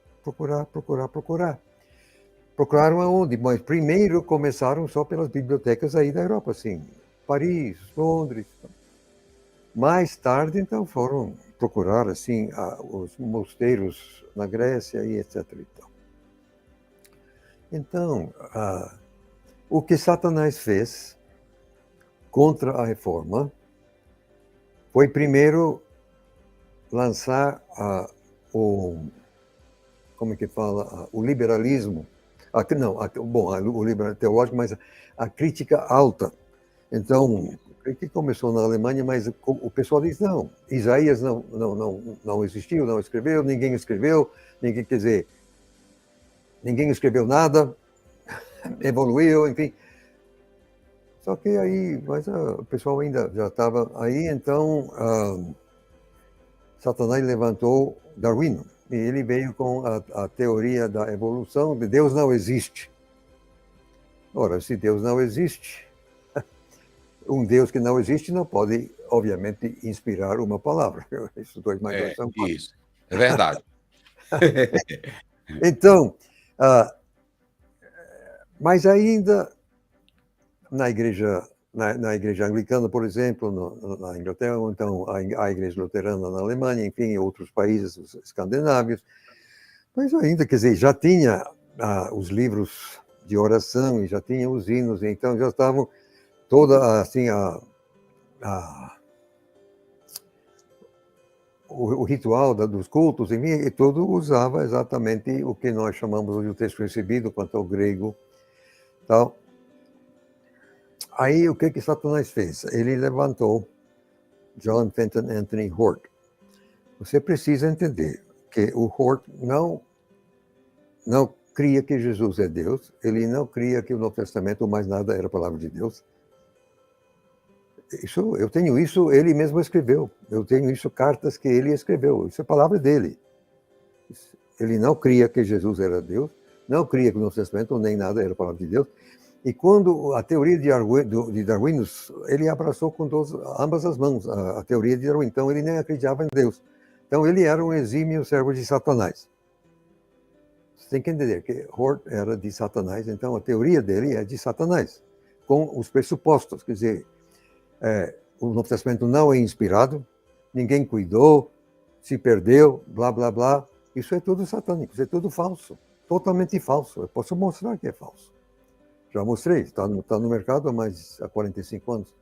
Procuraram aonde? Mas primeiro começaram só pelas bibliotecas aí da Europa, assim. Paris, Londres. Mais tarde, então, foram procurar, assim, os mosteiros na Grécia e etc. Então, o que Satanás fez contra a reforma foi primeiro lançar como é que fala, o liberalismo, o liberalismo teológico, mas a crítica alta. Então, que começou na Alemanha, mas o pessoal diz, não, Isaías não existiu, não escreveu, ninguém escreveu, quer dizer, ninguém escreveu nada, evoluiu, enfim. Só que aí, mas o pessoal ainda já estava aí, então Satanás levantou Darwin, e ele veio com a teoria da evolução, de Deus não existe. Ora, se Deus não existe, um Deus que não existe não pode, obviamente, inspirar uma palavra. Isso 2 mais 2 são 4. Isso, é verdade. Então, mas ainda na igreja anglicana, por exemplo, na Inglaterra, ou então a igreja luterana na Alemanha, enfim, em outros países escandinavos, mas ainda, quer dizer, já tinha os livros de oração e já tinha os hinos, então já estavam toda assim o ritual dos cultos, enfim, e tudo usava exatamente o que nós chamamos hoje o texto recebido, quanto ao grego, tal. Aí o que Satanás fez? Ele levantou John Fenton Anthony Hort. Você precisa entender que o Hort não cria que Jesus é Deus, ele não cria que o Novo Testamento mais nada era a palavra de Deus. Eu tenho isso, ele mesmo escreveu. Eu tenho isso, cartas que ele escreveu. Isso é palavra dele. Ele não cria que Jesus era Deus, não cria que o Novo Testamento nem nada era a palavra de Deus. E quando a teoria de Darwin, ele abraçou com ambas as mãos a teoria de Darwin. Então, ele nem acreditava em Deus. Então, ele era um exímio servo de Satanás. Você tem que entender que Hort era de Satanás, então a teoria dele é de Satanás, com os pressupostos. Quer dizer, o Novo Testamento não é inspirado, ninguém cuidou, se perdeu, blá, blá, blá. Isso é tudo satânico, isso é tudo falso, totalmente falso. Eu posso mostrar que é falso. Já mostrei, está no mercado há 45 anos.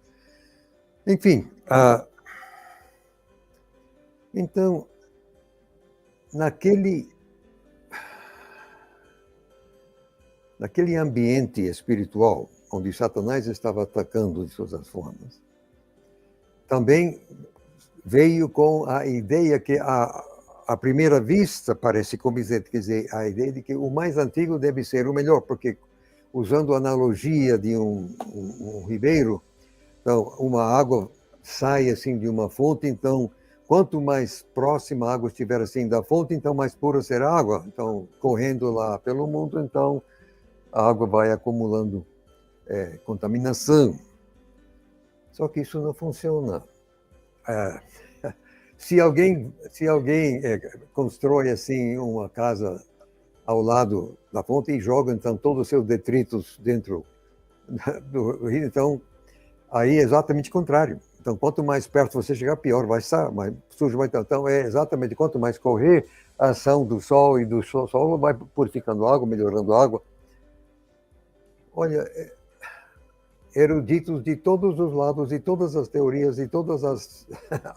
Enfim, então, naquele ambiente espiritual, onde Satanás estava atacando de todas as formas, também veio com a ideia que, à primeira vista, parece condizente, quer dizer, a ideia de que o mais antigo deve ser o melhor, porque, usando a analogia de um ribeiro, então, uma água sai assim de uma fonte, então, quanto mais próxima a água estiver assim da fonte, então mais pura será a água. Então, correndo lá pelo mundo, então, a água vai acumulando contaminação. Só que isso não funciona. Se alguém constrói assim uma casa ao lado da fonte e joga então todos os seus detritos dentro do rio, então aí é exatamente o contrário. Então, quanto mais perto você chegar, pior vai estar, mais sujo vai estar. Então, é exatamente quanto mais correr, a ação do sol e do solo vai purificando a água, melhorando a água. Olha, eruditos de todos os lados, e todas as teorias, e todos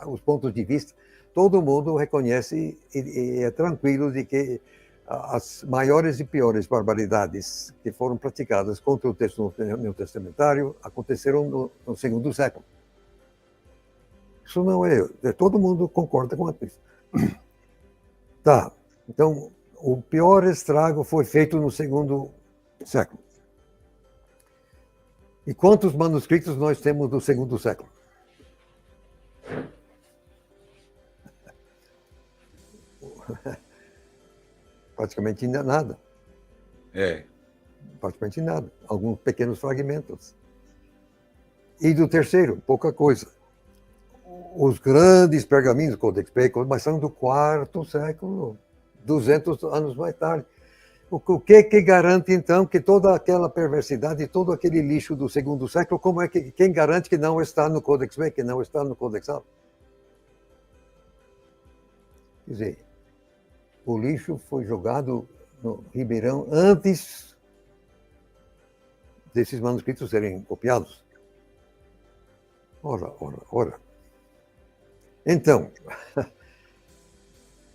os pontos de vista, todo mundo reconhece e é tranquilo de que as maiores e piores barbaridades que foram praticadas contra o texto neotestamentário aconteceram no segundo século. isso não é. Todo mundo concorda com isso. Tá. Então, o pior estrago foi feito no segundo século. E quantos manuscritos nós temos do segundo século? Praticamente nada. Praticamente nada. Alguns pequenos fragmentos. E do terceiro, pouca coisa. Os grandes pergaminhos, Codex Beco, mas são do quarto século, 200 anos mais tarde. O que garante, então, que toda aquela perversidade, todo aquele lixo do segundo século, quem garante que não está no Codex Beco, que não está no Codex Alba? Quer dizer, o lixo foi jogado no Ribeirão antes desses manuscritos serem copiados. Ora. Então,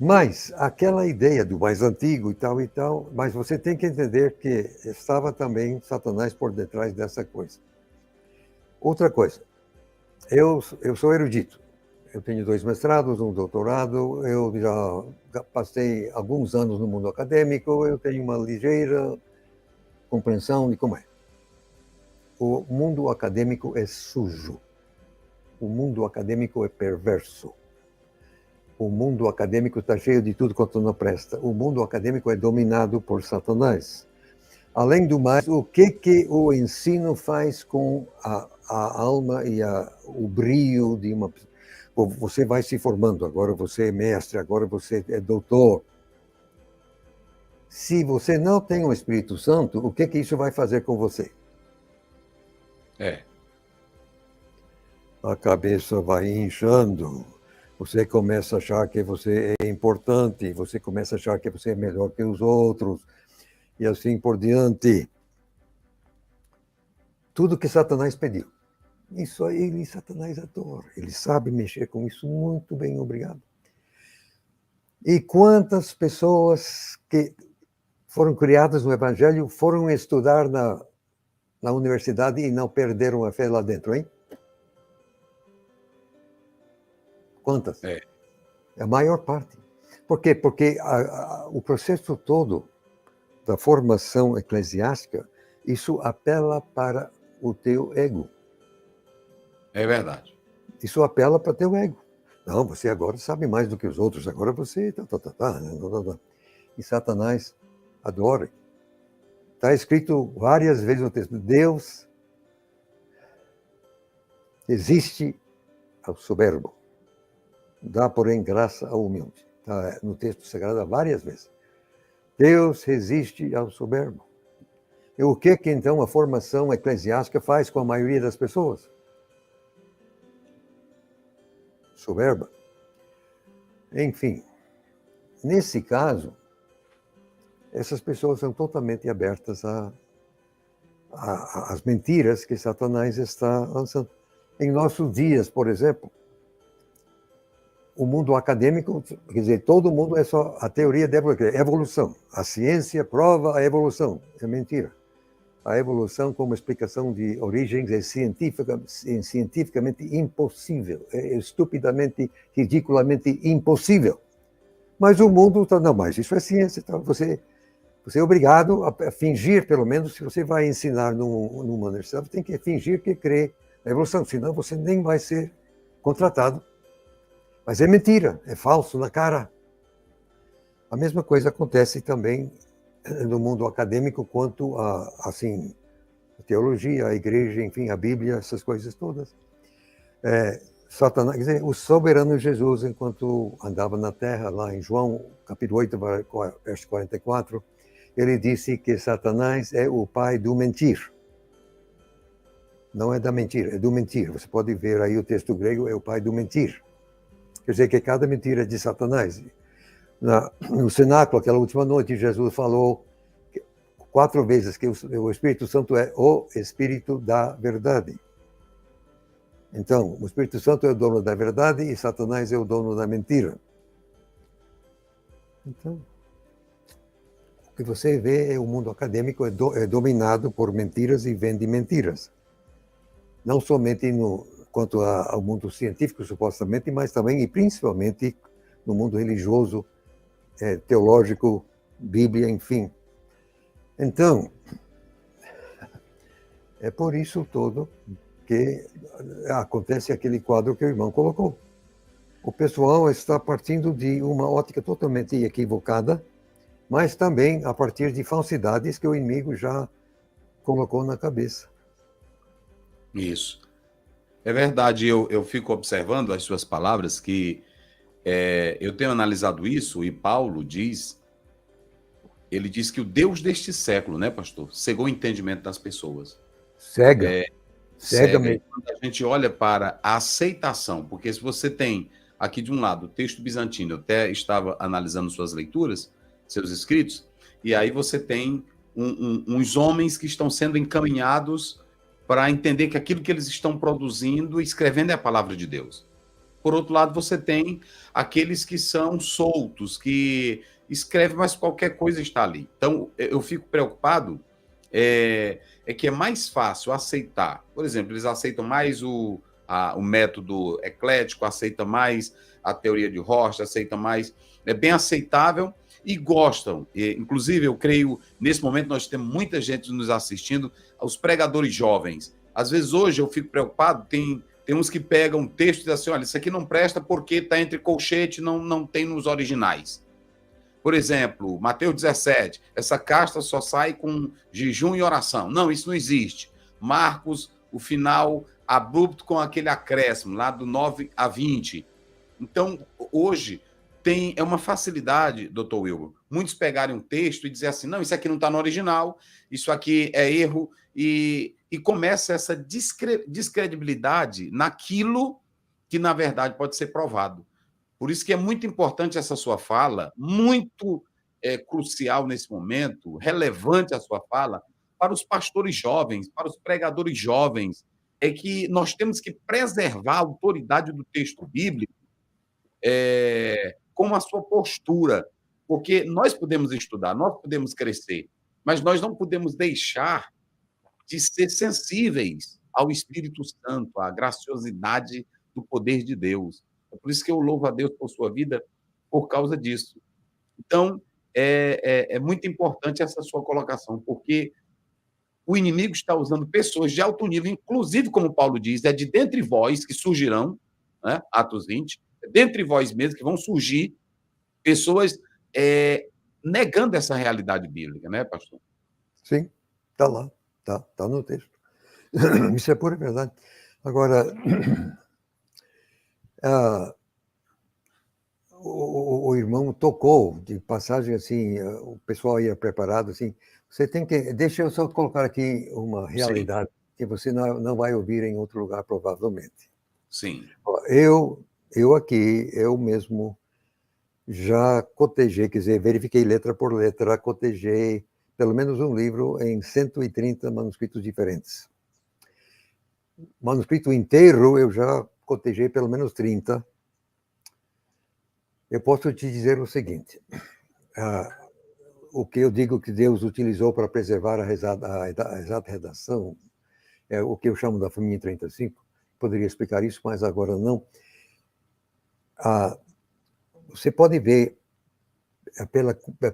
mas aquela ideia do mais antigo e tal, mas você tem que entender que estava também Satanás por detrás dessa coisa. Outra coisa, eu sou erudito. Eu tenho 2 mestrados, um doutorado, eu já passei alguns anos no mundo acadêmico, eu tenho uma ligeira compreensão de como é. O mundo acadêmico é sujo. O mundo acadêmico é perverso. O mundo acadêmico está cheio de tudo quanto não presta. O mundo acadêmico é dominado por Satanás. Além do mais, o que o ensino faz com a alma e o brio de uma pessoa? Você vai se formando, agora você é mestre, agora você é doutor. Se você não tem o Espírito Santo, o que isso vai fazer com você? A cabeça vai inchando. Você começa a achar que você é importante, você começa a achar que você é melhor que os outros, e assim por diante. Tudo que Satanás pediu. Isso aí, Satanás adora. Ele sabe mexer com isso muito bem, obrigado. E quantas pessoas que foram criadas no Evangelho foram estudar na universidade e não perderam a fé lá dentro, hein? Quantas? A maior parte. Por quê? Porque o processo todo da formação eclesiástica, isso apela para o teu ego. É verdade. Isso apela para o teu ego. Não, você agora sabe mais do que os outros, agora você... E Satanás adora. Está escrito várias vezes no texto, Deus resiste ao soberbo, dá, porém, graça ao humilde. Está no texto sagrado várias vezes. Deus resiste ao soberbo. E o que então a formação eclesiástica faz com a maioria das pessoas? Soberba. Enfim, nesse caso, essas pessoas são totalmente abertas às mentiras que Satanás está lançando. Em nossos dias, por exemplo, o mundo acadêmico, quer dizer, todo mundo é só a teoria da evolução. A ciência prova a evolução. É mentira. A evolução como explicação de origens é cientificamente impossível. É estupidamente, ridiculamente impossível. Mas o mundo está... Não, mas isso é ciência. Então você é obrigado a fingir, pelo menos, se você vai ensinar numa universidade, você tem que fingir que crê na evolução, senão você nem vai ser contratado. Mas é mentira, é falso na cara. A mesma coisa acontece também no mundo acadêmico quanto a teologia, a igreja, enfim, a Bíblia, essas coisas todas. Satanás, quer dizer, o soberano Jesus, enquanto andava na terra, lá em João, capítulo 8, verso 44, ele disse que Satanás é o pai do mentir. Não é da mentira, é do mentir. Você pode ver aí o texto grego, é o pai do mentir. Quer dizer que cada mentira é de Satanás. No cenáculo, aquela última noite, Jesus falou 4 vezes que o Espírito Santo é o Espírito da verdade. Então, o Espírito Santo é o dono da verdade e Satanás é o dono da mentira. Então, o que você vê é o mundo acadêmico é dominado por mentiras e vende mentiras. Não somente quanto ao mundo científico, supostamente, mas também e principalmente no mundo religioso, teológico, Bíblia, enfim. Então, é por isso todo que acontece aquele quadro que o irmão colocou. O pessoal está partindo de uma ótica totalmente equivocada, mas também a partir de falsidades que o inimigo já colocou na cabeça. Isso. É verdade, eu fico observando as suas palavras, que eu tenho analisado isso, e Paulo ele diz que o Deus deste século, né, pastor, cegou o entendimento das pessoas. Cega mesmo. E quando a gente olha para a aceitação, porque se você tem aqui de um lado o texto bizantino, eu até estava analisando suas leituras, seus escritos, e aí você tem uns homens que estão sendo encaminhados para entender que aquilo que eles estão produzindo e escrevendo é a palavra de Deus. Por outro lado, você tem aqueles que são soltos, que escrevem, mas qualquer coisa está ali. Então, eu fico preocupado, que é mais fácil aceitar. Por exemplo, eles aceitam mais o método eclético, aceitam mais a teoria de Rocha, aceitam mais... É bem aceitável e gostam. Inclusive, eu creio, nesse momento, nós temos muita gente nos assistindo, os pregadores jovens. Às vezes, hoje, eu fico preocupado, tem uns que pegam um texto e dizem assim, olha, isso aqui não presta porque está entre colchete, não tem nos originais. Por exemplo, Mateus 17, essa casta só sai com jejum e oração. Não, isso não existe. Marcos, o final abrupto com aquele acréscimo, lá do 9 a 20. Então, hoje, é uma facilidade, doutor Wilber, muitos pegarem um texto e dizer assim, não, isso aqui não está no original, isso aqui é erro, e começa essa descredibilidade naquilo que, na verdade, pode ser provado. Por isso que é muito importante essa sua fala, muito crucial nesse momento, relevante a sua fala, para os pastores jovens, para os pregadores jovens, é que nós temos que preservar a autoridade do texto bíblico com a sua postura, porque nós podemos estudar, nós podemos crescer, mas nós não podemos deixar de ser sensíveis ao Espírito Santo, à graciosidade do poder de Deus. É por isso que eu louvo a Deus por sua vida, por causa disso. Então, é muito importante essa sua colocação, porque o inimigo está usando pessoas de alto nível, inclusive, como Paulo diz, é de dentre vós que surgirão, né, Atos 20, é dentre vós mesmos que vão surgir pessoas negando essa realidade bíblica, né, pastor? Sim, está lá, está no texto. Isso é pura verdade. Agora, o irmão tocou de passagem assim, o pessoal ia preparado assim. Você tem que. Deixa eu só colocar aqui uma realidade que você não vai ouvir em outro lugar, provavelmente. Sim. Eu mesmo já cotejei, quer dizer, verifiquei letra por letra, cotejei pelo menos um livro em 130 manuscritos diferentes. Manuscrito inteiro eu já cotejei pelo menos 30. Eu posso te dizer o seguinte, o que eu digo que Deus utilizou para preservar a exata redação, é o que eu chamo da família 35, poderia explicar isso, mas agora não. Você pode ver,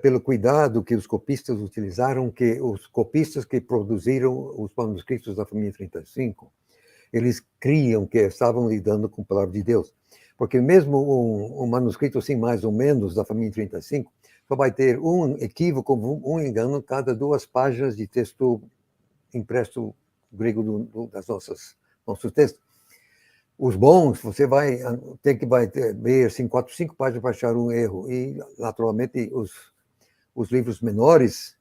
pelo cuidado que os copistas utilizaram, que os copistas que produziram os manuscritos da família 35, eles criam que estavam lidando com a palavra de Deus. Porque mesmo um manuscrito assim, mais ou menos, da família 35, só vai ter um equívoco, um engano, cada 2 páginas de texto impresso grego das nossos textos. Os bons, você vai ver assim, 4, 5 páginas para achar um erro. E, naturalmente, os livros menores,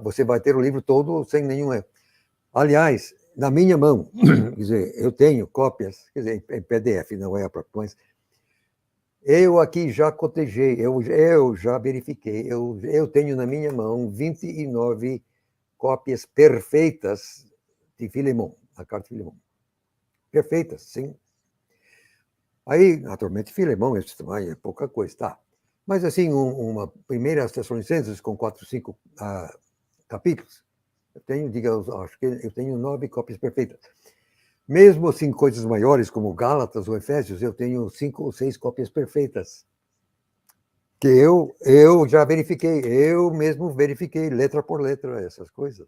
você vai ter o livro todo sem nenhum erro. Aliás, na minha mão, quer dizer, eu tenho cópias, quer dizer, em PDF, não é a própria, mas eu aqui já cotejei, eu já verifiquei, eu tenho na minha mão 29 cópias perfeitas de Filemão, a carta de Filemão. Perfeitas, sim. Aí, naturalmente, Filemão, isso também é pouca coisa, tá? Mas, assim, uma primeira Tessalonicenses com 4, 5 capítulos, eu tenho, acho que eu tenho 9 cópias perfeitas. Mesmo assim, coisas maiores como Gálatas ou Efésios, eu tenho 5 ou 6 cópias perfeitas. Que eu já verifiquei, eu mesmo verifiquei letra por letra essas coisas.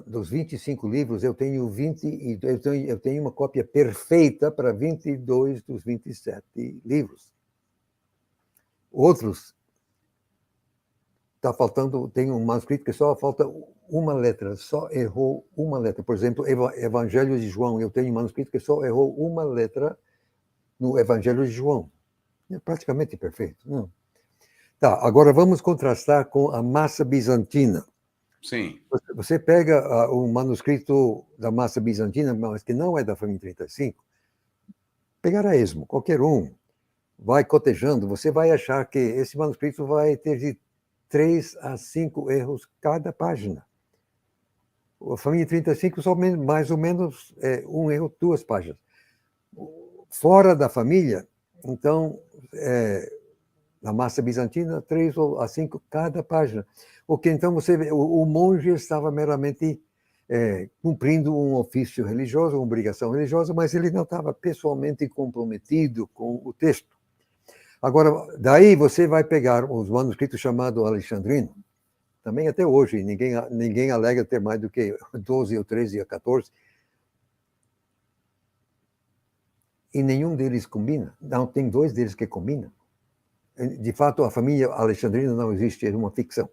Dos 25 livros, eu tenho 20 e eu tenho uma cópia perfeita para 22 dos 27 livros. Outros está faltando, tem um manuscrito que só falta uma letra, só errou uma letra. Por exemplo, Evangelho de João, eu tenho um manuscrito que só errou uma letra no Evangelho de João. É praticamente perfeito. Não. Tá, agora vamos contrastar com a massa bizantina. Sim. Você pega o manuscrito da massa bizantina, mas que não é da família 35, pegar a esmo, qualquer um, vai cotejando, você vai achar que esse manuscrito vai ter de 3 a 5 erros cada página. A família 35 só mais ou menos um erro, 2 páginas. Fora da família, então, na massa bizantina, 3 a 5 cada página. Porque então você vê, o monge estava meramente cumprindo um ofício religioso, uma obrigação religiosa, mas ele não estava pessoalmente comprometido com o texto. Agora, daí você vai pegar os manuscritos chamados alexandrino, também até hoje, ninguém alega ter mais do que 12 ou 13 ou 14, e nenhum deles combina. Não, tem 2 deles que combinam. De fato, a família alexandrina não existe, é uma ficção.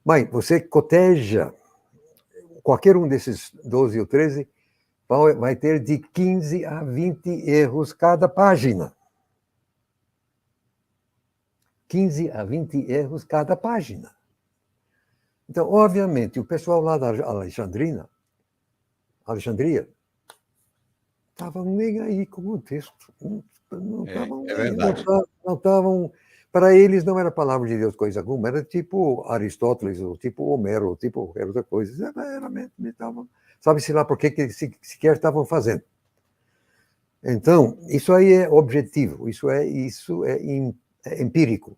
Mas você coteja qualquer um desses 12 ou 13, vai ter de 15 a 20 erros cada página. 15 a 20 erros cada página. Então, obviamente, o pessoal lá da Alexandria, estavam nem aí com o texto. Não estavam É verdade. Não estavam. Para eles não era a palavra de Deus coisa alguma, era tipo Aristóteles, ou tipo Homero, ou tipo qualquer outra coisa. Sabe-se lá por que sequer estavam fazendo. Então, isso aí é objetivo, isso é empírico.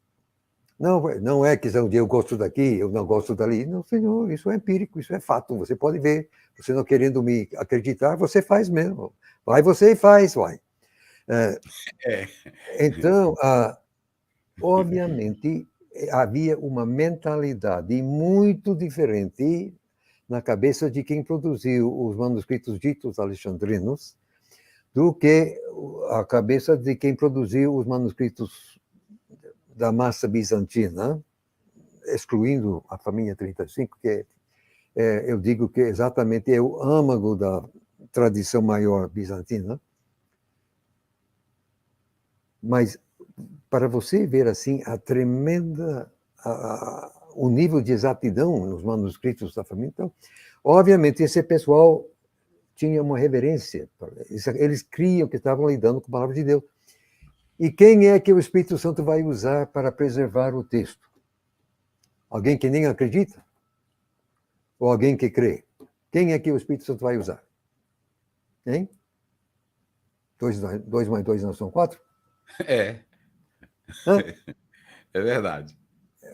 Não é questão de eu gosto daqui, eu não gosto dali. Não, senhor, isso é empírico, isso é fato. Você pode ver. Você não querendo me acreditar, você faz mesmo. Vai você e faz, vai. Então, obviamente, havia uma mentalidade muito diferente na cabeça de quem produziu os manuscritos ditos alexandrinos do que a cabeça de quem produziu os manuscritos da massa bizantina, excluindo a família 35, que eu digo que exatamente é o âmago da tradição maior bizantina. Mas para você ver assim a tremenda o nível de exatidão nos manuscritos da família, então, obviamente esse pessoal tinha uma reverência, eles criam que estavam lidando com a palavra de Deus. E quem é que o Espírito Santo vai usar para preservar o texto? Alguém que nem acredita? Ou alguém que crê? Quem é que o Espírito Santo vai usar? Hein? 2 mais 2 não são 4? É. Hã? É verdade.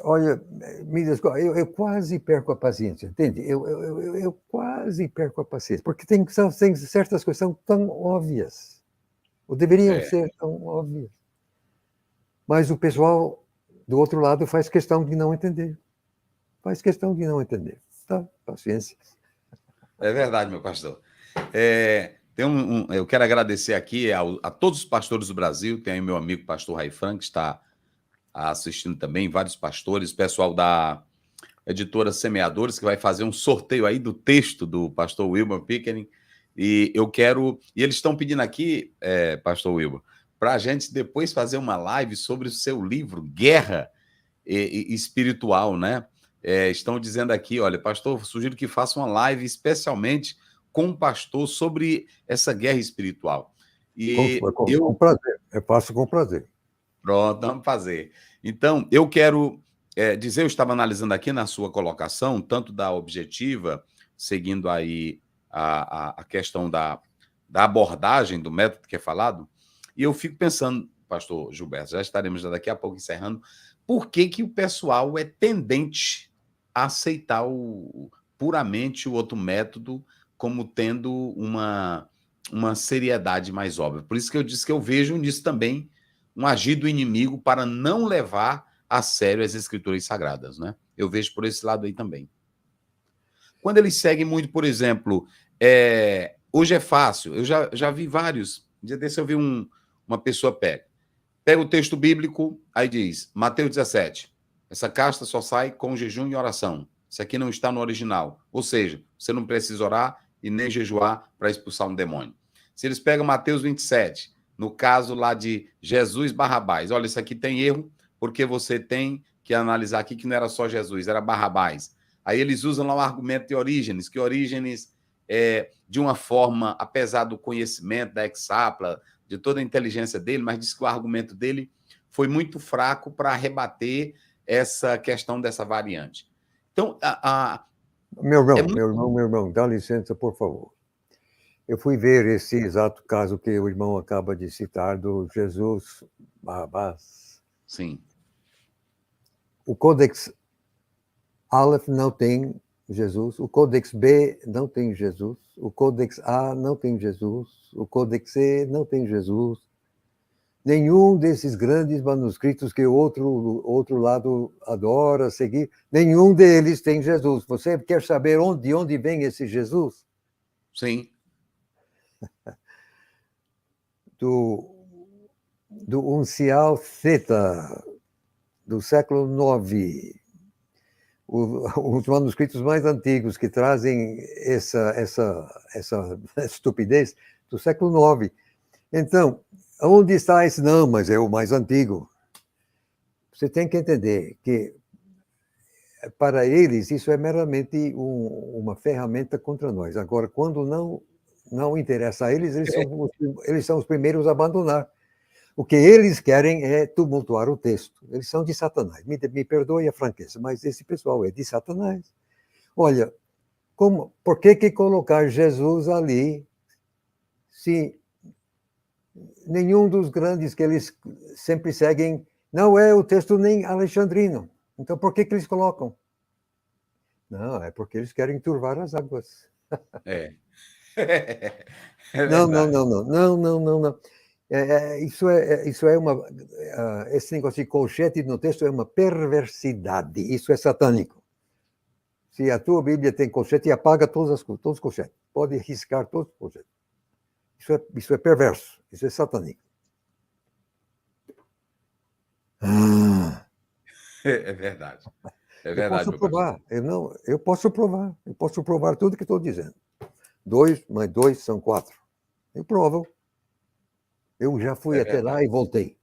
Olha, me desculpa, eu quase perco a paciência, entende? Eu quase perco a paciência, porque tem certas coisas que são tão óbvias, ou deveriam ser tão óbvias. Mas o pessoal do outro lado faz questão de não entender. Faz questão de não entender. Tá, paciência. É verdade, meu pastor. Eu quero agradecer aqui a todos os pastores do Brasil. Tem aí meu amigo pastor Raifran, que está assistindo também, vários pastores, pessoal da editora Semeadores, que vai fazer um sorteio aí do texto do pastor Wilber Pickering. E eles estão pedindo aqui, pastor Wilber, para a gente depois fazer uma live sobre o seu livro, Guerra Espiritual, né? Estão dizendo aqui, olha, pastor, sugiro que faça uma live especialmente com um pastor sobre essa guerra espiritual. Com prazer, eu faço com prazer. Pronto, vamos fazer. Então, eu quero dizer, eu estava analisando aqui na sua colocação, tanto da objetiva, seguindo aí a questão da abordagem do método que é falado, e eu fico pensando, pastor Gilberto, já estaremos daqui a pouco encerrando, por que o pessoal é tendente a aceitar puramente o outro método como tendo uma seriedade mais óbvia. Por isso que eu disse que eu vejo nisso também um agir do inimigo para não levar a sério as escrituras sagradas, né? Eu vejo por esse lado aí também. Quando eles seguem muito, por exemplo, hoje é fácil, eu já vi vários, um dia desse eu vi uma pessoa pega o texto bíblico, aí diz, Mateus 17, essa casta só sai com jejum e oração. Isso aqui não está no original. Ou seja, você não precisa orar e nem jejuar para expulsar um demônio. Se eles pegam Mateus 27, no caso lá de Jesus Barrabás, olha, isso aqui tem erro, porque você tem que analisar aqui que não era só Jesus, era Barrabás. Aí eles usam lá o argumento de Orígenes, que Orígenes, de uma forma, apesar do conhecimento da Exapla, de toda a inteligência dele, mas diz que o argumento dele foi muito fraco para rebater essa questão dessa variante. Então, Meu irmão, dá licença, por favor. Eu fui ver esse exato caso que o irmão acaba de citar, do Jesus Barrabás. Sim. O Codex Aleph não tem Jesus, o Codex B não tem Jesus, o Codex A não tem Jesus, o Codex C não tem Jesus. Nenhum desses grandes manuscritos que o outro lado adora seguir, nenhum deles tem Jesus. Você quer saber de onde vem esse Jesus? Sim. Do Uncial Theta, do século IX. Os manuscritos mais antigos que trazem essa estupidez do século IX. Então, onde está esse? Não, mas é o mais antigo. Você tem que entender que, para eles, isso é meramente uma ferramenta contra nós. Agora, quando não interessa a eles, eles são os primeiros a abandonar. O que eles querem é tumultuar o texto. Eles são de Satanás. Me perdoe a franqueza, mas esse pessoal é de Satanás. Olha, por que colocar Jesus ali se nenhum dos grandes que eles sempre seguem não é o texto nem alexandrino? Então, por que eles colocam? Não, é porque eles querem turvar as águas. Não. Esse negócio de colchete no texto é uma perversidade. Isso é satânico. Se a tua Bíblia tem colchete, apaga todos os colchetes. Pode riscar todos os colchetes. Isso é perverso. Isso é satânico. É verdade. É verdade. Eu posso provar. Eu posso provar tudo que estou dizendo. 2 mais 2 são 4. Eu provo. Eu já fui até lá e voltei.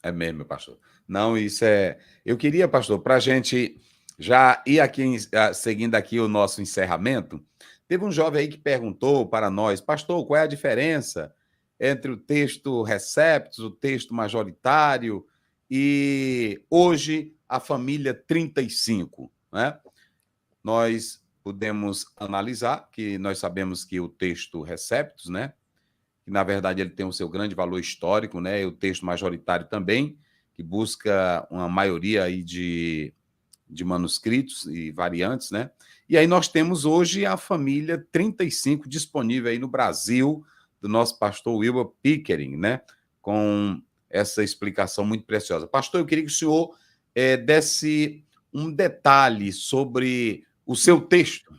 É mesmo, pastor. Não, isso é... Eu queria, pastor, para a gente já ir aqui, seguindo aqui o nosso encerramento, teve um jovem aí que perguntou para nós, pastor, qual é a diferença entre o texto receptus, o texto majoritário e hoje a família 35, né? Nós podemos analisar que nós sabemos que o texto receptus, né? Que na verdade ele tem o seu grande valor histórico, né? E o texto majoritário também, que busca uma maioria aí de manuscritos e variantes, né? E aí nós temos hoje a família 35 disponível aí no Brasil, do nosso pastor Wilber Pickering, né? Com essa explicação muito preciosa. Pastor, eu queria que o senhor desse um detalhe sobre o seu texto.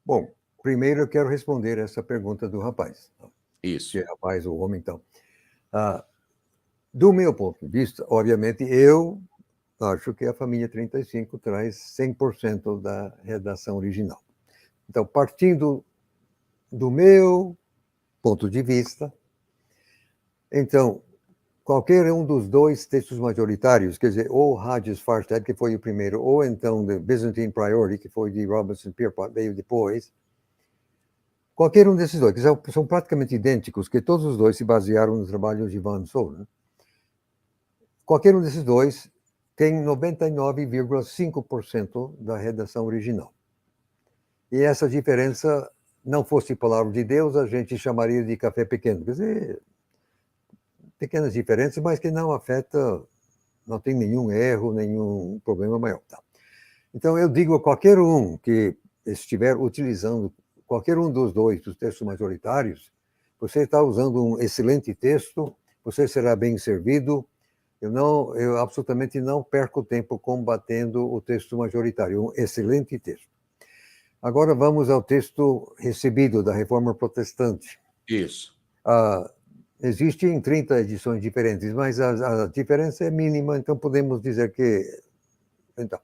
Bom, primeiro eu quero responder essa pergunta do rapaz. Isso. Que é rapaz ou homem, então. Do meu ponto de vista, obviamente, eu acho que a família 35 traz 100% da redação original. Então, partindo do meu ponto de vista, então, qualquer um dos dois textos majoritários, quer dizer, ou Hodges Farstad, que foi o primeiro, ou então The Byzantine Priority, que foi de Robinson Pierpont, veio depois, qualquer um desses dois, que são praticamente idênticos, que todos os dois se basearam no trabalho de Van Sol, né? Qualquer um desses dois tem 99,5% da redação original. E essa diferença, não fosse palavra de Deus, a gente chamaria de café pequeno. Quer dizer, pequenas diferenças, mas que não afeta, não tem nenhum erro, nenhum problema maior. Tá? Então, eu digo a qualquer um que estiver utilizando qualquer um dos dois, dos textos majoritários, você está usando um excelente texto, você será bem servido. Eu absolutamente não perco tempo combatendo o texto majoritário, um excelente texto. Agora vamos ao texto recebido da Reforma Protestante. Isso. Existem 30 edições diferentes, mas a diferença é mínima, então podemos dizer que... Então,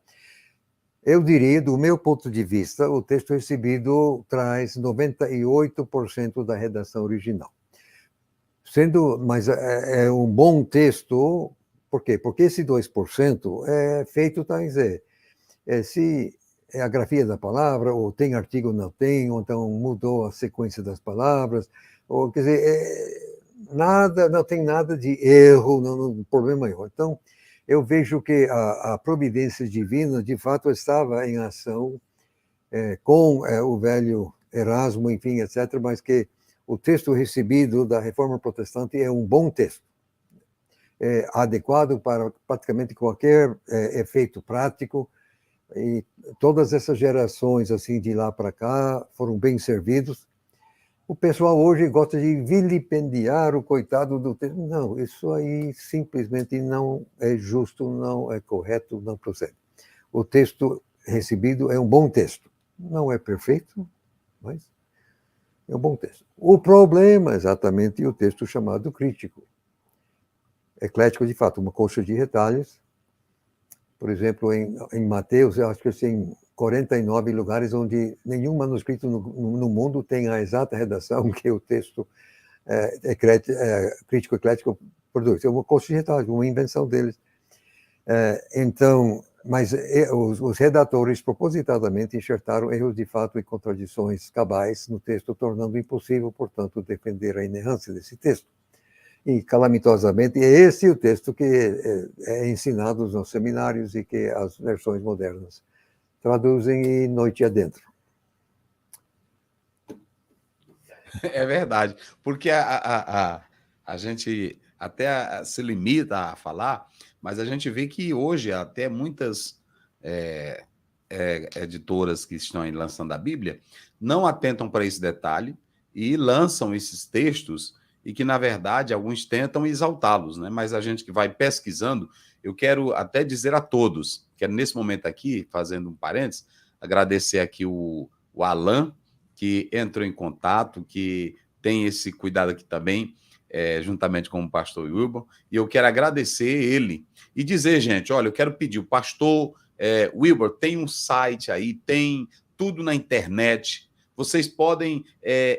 eu diria, do meu ponto de vista, o texto recebido traz 98% da redação original. Mas é um bom texto, por quê? Porque esse 2% é feito, se é a grafia da palavra, ou tem artigo, não tem, ou então mudou a sequência das palavras, ou, quer dizer, não tem nada de erro, não problema nenhum. Então, eu vejo que a providência divina, de fato, estava em ação com o velho Erasmo, enfim, etc., mas que o texto recebido da Reforma Protestante é um bom texto, adequado para praticamente qualquer efeito prático, e todas essas gerações, assim, de lá para cá, foram bem servidos. O pessoal hoje gosta de vilipendiar o coitado do texto. Não, isso aí simplesmente não é justo, não é correto, não procede. O texto recebido é um bom texto. Não é perfeito, mas é um bom texto. O problema é exatamente o texto chamado crítico. Eclético, de fato, uma coxa de retalhos. Por exemplo, em Mateus, eu acho que tem 49 lugares onde nenhum manuscrito no mundo tem a exata redação que o texto crítico eclético produz. É uma coxa de retalhos, uma invenção deles. Então, mas os redatores propositadamente enxertaram erros de fato e contradições cabais no texto, tornando impossível, portanto, defender a inerrância desse texto. E, calamitosamente, é esse o texto que é ensinado nos seminários e que as versões modernas traduzem e noite adentro. É verdade, porque a gente até se limita a falar, mas a gente vê que hoje até muitas editoras que estão aí lançando a Bíblia não atentam para esse detalhe e lançam esses textos e que, na verdade, alguns tentam exaltá-los, né? Mas a gente que vai pesquisando, eu quero até dizer a todos, quero nesse momento aqui, fazendo um parênteses, agradecer aqui o Alan, que entrou em contato, que tem esse cuidado aqui também, juntamente com o pastor Wilber, e eu quero agradecer ele e dizer, gente, olha, eu quero pedir, o pastor Wilber tem um site aí, tem tudo na internet, vocês podem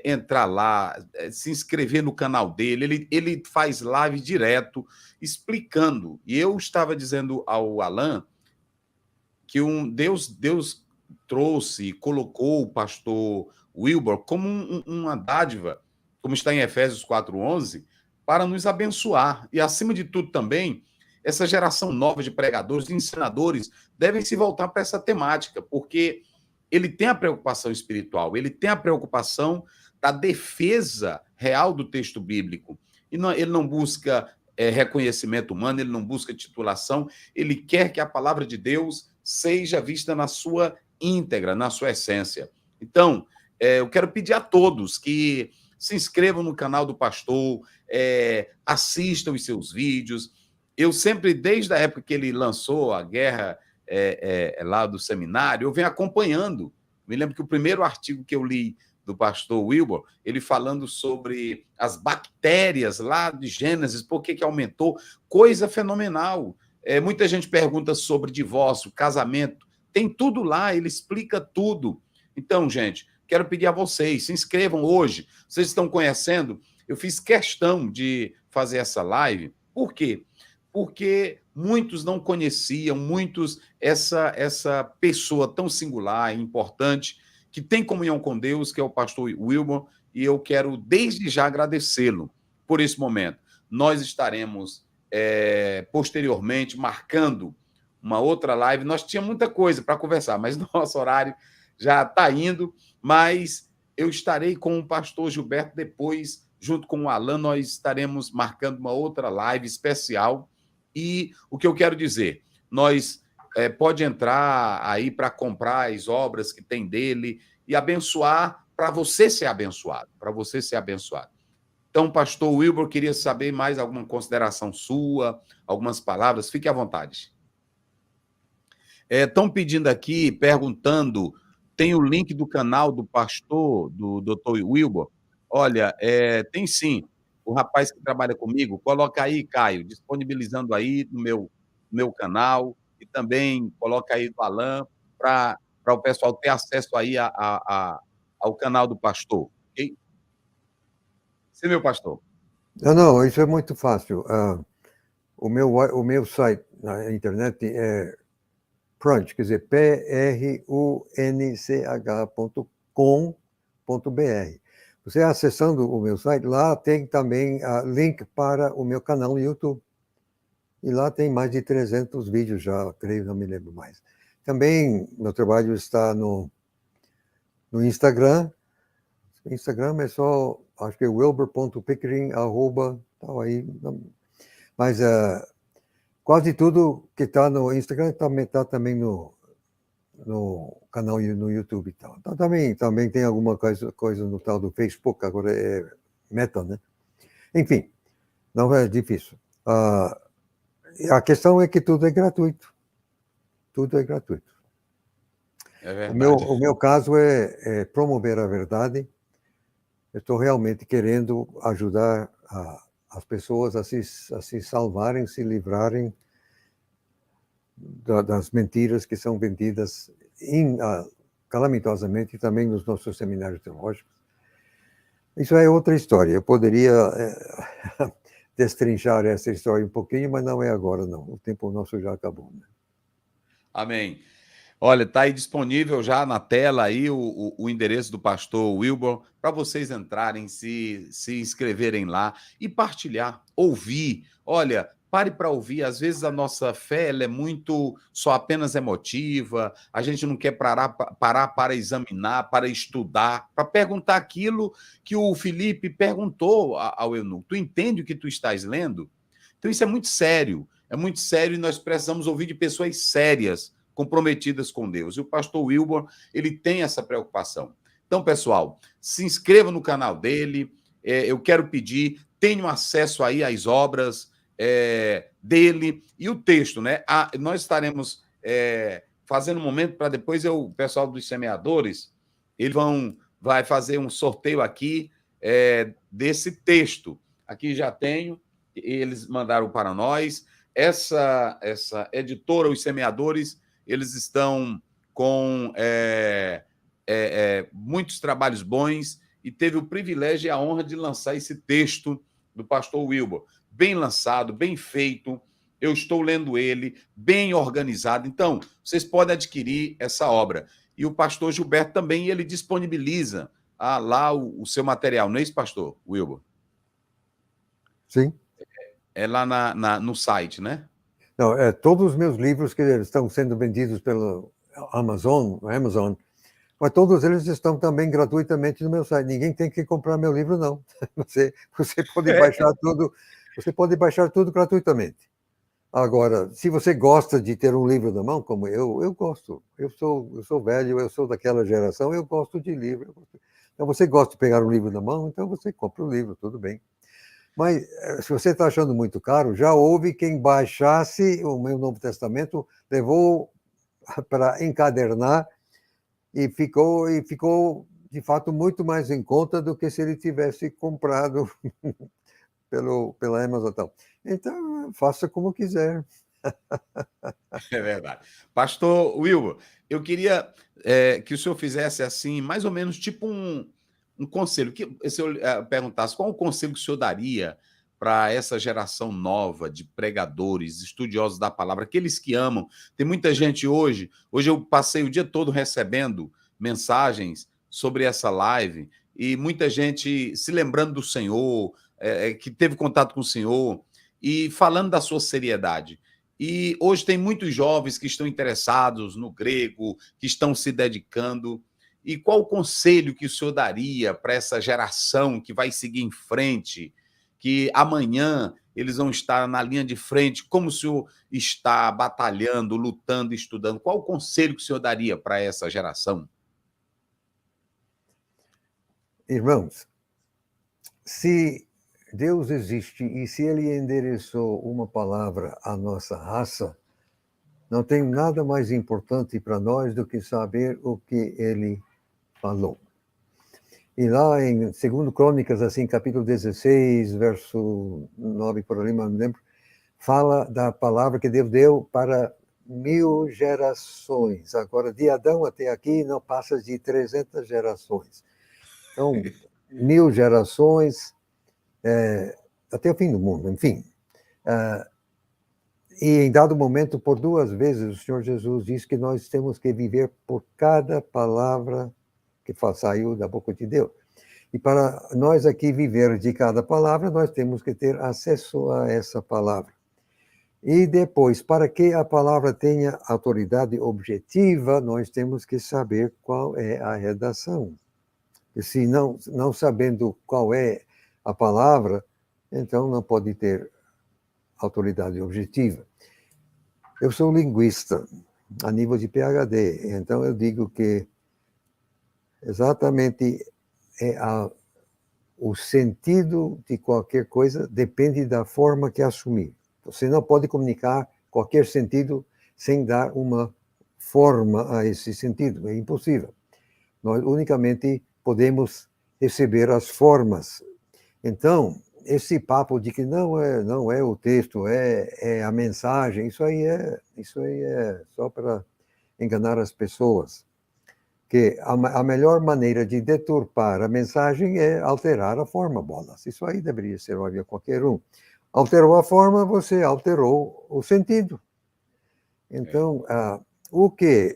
entrar lá, se inscrever no canal dele, ele faz live direto, explicando, e eu estava dizendo ao Alan que Deus trouxe e colocou o pastor Wilber como uma dádiva, como está em Efésios 4:11, para nos abençoar. E, acima de tudo, também, essa geração nova de pregadores, de ensinadores, devem se voltar para essa temática, porque ele tem a preocupação espiritual, ele tem a preocupação da defesa real do texto bíblico. E ele não busca reconhecimento humano, ele não busca titulação, ele quer que a palavra de Deus seja vista na sua íntegra, na sua essência. Então, eu quero pedir a todos que se inscrevam no canal do pastor, assistam os seus vídeos. Eu sempre, desde a época que ele lançou a guerra lá do seminário, eu venho acompanhando. Me lembro que o primeiro artigo que eu li do pastor Wilber, ele falando sobre as bactérias lá de Gênesis, por que aumentou, coisa fenomenal. Muita gente pergunta sobre divórcio, casamento, tem tudo lá, ele explica tudo. Então, gente, quero pedir a vocês, se inscrevam hoje. Vocês estão conhecendo, eu fiz questão de fazer essa live. Por quê? Porque muitos não conheciam, essa pessoa tão singular e importante, que tem comunhão com Deus, que é o pastor Wilber, e eu quero desde já agradecê-lo por esse momento. Nós estaremos posteriormente marcando uma outra live. Nós tínhamos muita coisa para conversar, mas nosso horário já está indo, mas eu estarei com o pastor Gilberto depois, junto com o Alan, nós estaremos marcando uma outra live especial. E o que eu quero dizer, nós pode entrar aí para comprar as obras que tem dele e abençoar para você ser abençoado, para você ser abençoado. Então, pastor Wilber, queria saber mais alguma consideração sua, algumas palavras, fique à vontade. Estão pedindo aqui, perguntando, tem o link do canal do pastor, do Dr. Wilber? Olha, tem sim. O rapaz que trabalha comigo, coloca aí, Caio, disponibilizando aí no meu canal, e também coloca aí do Alan, para o pessoal ter acesso aí ao canal do pastor, ok? Sim, meu pastor. Não, isso é muito fácil. O meu site na internet é Prunch, quer dizer, prunch.com.br. Você acessando o meu site, lá tem também link para o meu canal no YouTube. E lá tem mais de 300 vídeos já, creio, não me lembro mais. Também meu trabalho está no Instagram. Instagram é só, acho que é wilber.pickering, tal aí. Mas quase tudo que está no Instagram está também no canal no YouTube e tal. Então, também tem alguma coisa no tal do Facebook, agora é Meta, né? Enfim, não é difícil. A questão é que tudo é gratuito. Tudo é gratuito. É verdade. O meu caso é promover a verdade. Eu estou realmente querendo ajudar as pessoas a se salvarem, se livrarem das mentiras que são vendidas calamitosamente também nos nossos seminários teológicos. Isso é outra história. Eu poderia destrinchar essa história um pouquinho, mas não é agora, não. O tempo nosso já acabou. Né? Amém. Olha, está aí disponível já na tela aí o endereço do pastor Wilber para vocês entrarem, se inscreverem lá e partilhar, ouvir. Olha, pare para ouvir. Às vezes a nossa fé ela é muito só apenas emotiva, a gente não quer parar para examinar, para estudar, para perguntar aquilo que o Felipe perguntou ao eunuco. Tu entende o que tu estás lendo? Então isso é muito sério e nós precisamos ouvir de pessoas sérias, comprometidas com Deus. E o pastor Wilber, ele tem essa preocupação. Então, pessoal, se inscreva no canal dele. Eu quero pedir, tenham acesso aí às obras dele e o texto, né? Nós estaremos fazendo um momento para depois o pessoal dos semeadores, eles vai fazer um sorteio aqui desse texto. Aqui já tenho, eles mandaram para nós. Essa editora, Os Semeadores, eles estão com muitos trabalhos bons e teve o privilégio e a honra de lançar esse texto do pastor Wilber. Bem lançado, bem feito. Eu estou lendo ele, bem organizado. Então, vocês podem adquirir essa obra. E o pastor Gilberto também, ele disponibiliza lá o seu material. Não é isso, pastor Wilber? Sim. É lá no site, né? Não, todos os meus livros que estão sendo vendidos pelo Amazon, mas todos eles estão também gratuitamente no meu site. Ninguém tem que comprar meu livro, não. Você pode baixar tudo, você pode baixar tudo gratuitamente. Agora, se você gosta de ter um livro na mão, como eu gosto. Eu sou velho, eu sou daquela geração, eu gosto de livro. Então, você gosta de pegar um livro na mão, então você compra o livro, tudo bem. Mas, se você está achando muito caro, já houve quem baixasse o meu Novo Testamento, levou para encadernar e ficou, de fato, muito mais em conta do que se ele tivesse comprado pela Amazon. Então, faça como quiser. É verdade. Pastor Wilber, eu queria que o senhor fizesse assim, mais ou menos tipo um conselho. Que, se eu perguntasse qual o conselho que o senhor daria para essa geração nova de pregadores, estudiosos da palavra, aqueles que amam. Tem muita gente hoje eu passei o dia todo recebendo mensagens sobre essa live e muita gente se lembrando do Senhor, que teve contato com o Senhor e falando da sua seriedade. E hoje tem muitos jovens que estão interessados no grego, que estão se dedicando. E qual o conselho que o senhor daria para essa geração que vai seguir em frente, que amanhã eles vão estar na linha de frente. Como o senhor está batalhando, lutando, estudando? Qual o conselho que o senhor daria para essa geração? Irmãos, se Deus existe e se Ele endereçou uma palavra à nossa raça, não tem nada mais importante para nós do que saber o que Ele falou. E lá em 2 Crônicas, assim, capítulo 16, verso 9, por ali, não me lembro, fala da palavra que Deus deu para 1000 gerações. Agora, de Adão até aqui, não passa de 300 gerações. Então, 1000 gerações, até o fim do mundo, enfim. E em dado momento, por 2 vezes, o Senhor Jesus disse que nós temos que viver por cada palavra que saiu da boca de Deus. E para nós aqui viver de cada palavra, nós temos que ter acesso a essa palavra. E depois, para que a palavra tenha autoridade objetiva, nós temos que saber qual é a redação. E se não sabendo qual é a palavra, então não pode ter autoridade objetiva. Eu sou linguista, a nível de PhD, então eu digo que exatamente o sentido de qualquer coisa depende da forma que assumir. Você não pode comunicar qualquer sentido sem dar uma forma a esse sentido, é impossível. Nós unicamente podemos receber as formas. Então, esse papo de que não é o texto, é a mensagem, isso aí é só para enganar as pessoas. Que a melhor maneira de deturpar a mensagem é alterar a forma, bolas. Isso aí deveria ser óbvio a qualquer um. Alterou a forma, você alterou o sentido. Então, o que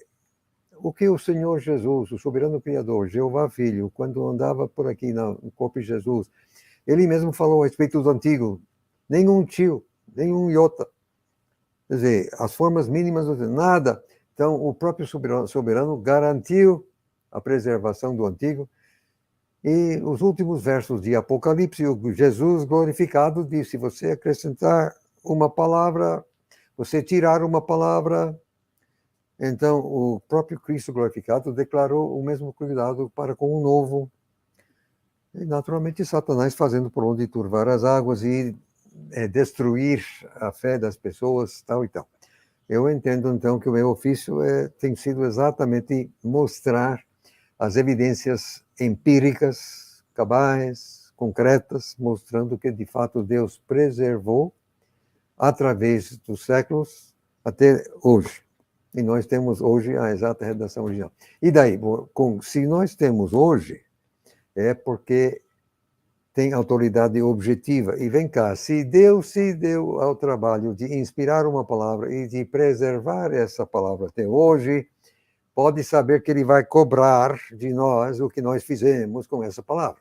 o Senhor Jesus, o soberano Criador, Jeová Filho, quando andava por aqui no corpo de Jesus, ele mesmo falou a respeito do antigo, nenhum tio, nenhum iota. Quer dizer, as formas mínimas, nada. Então, o próprio soberano garantiu a preservação do antigo. E os últimos versos de Apocalipse, o Jesus glorificado disse: se você acrescentar uma palavra, você tirar uma palavra, então o próprio Cristo glorificado declarou o mesmo cuidado para com o novo. E naturalmente Satanás fazendo por onde turvar as águas e destruir a fé das pessoas, tal e tal. Eu entendo, então, que o meu ofício tem sido exatamente mostrar as evidências empíricas, cabais, concretas, mostrando que, de fato, Deus preservou através dos séculos até hoje. E nós temos hoje a exata redação original. E daí, se nós temos hoje, é porque tem autoridade objetiva. E vem cá, se Deus se deu ao trabalho de inspirar uma palavra e de preservar essa palavra até hoje, pode saber que ele vai cobrar de nós o que nós fizemos com essa palavra.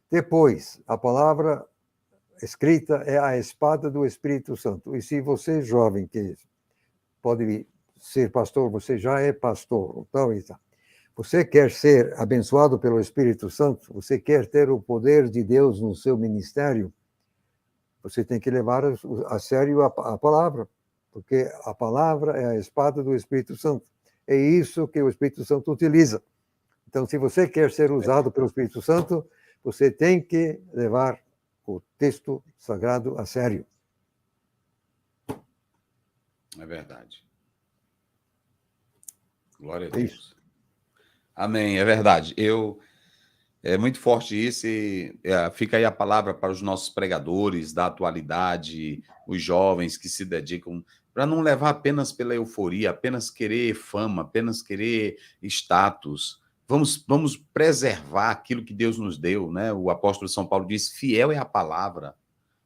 Depois, a palavra escrita é a espada do Espírito Santo. E se você, jovem, que pode ser pastor, você já é pastor, tal e tal. Você quer ser abençoado pelo Espírito Santo? Você quer ter o poder de Deus no seu ministério? Você tem que levar a sério a palavra, porque a palavra é a espada do Espírito Santo. É isso que o Espírito Santo utiliza. Então, se você quer ser usado pelo Espírito Santo, você tem que levar o texto sagrado a sério. É verdade. Glória a Deus. Amém, é verdade. É muito forte isso e fica aí a palavra para os nossos pregadores da atualidade, os jovens que se dedicam, para não levar apenas pela euforia, apenas querer fama, apenas querer status. Vamos preservar aquilo que Deus nos deu, né? O apóstolo São Paulo diz: fiel é a palavra.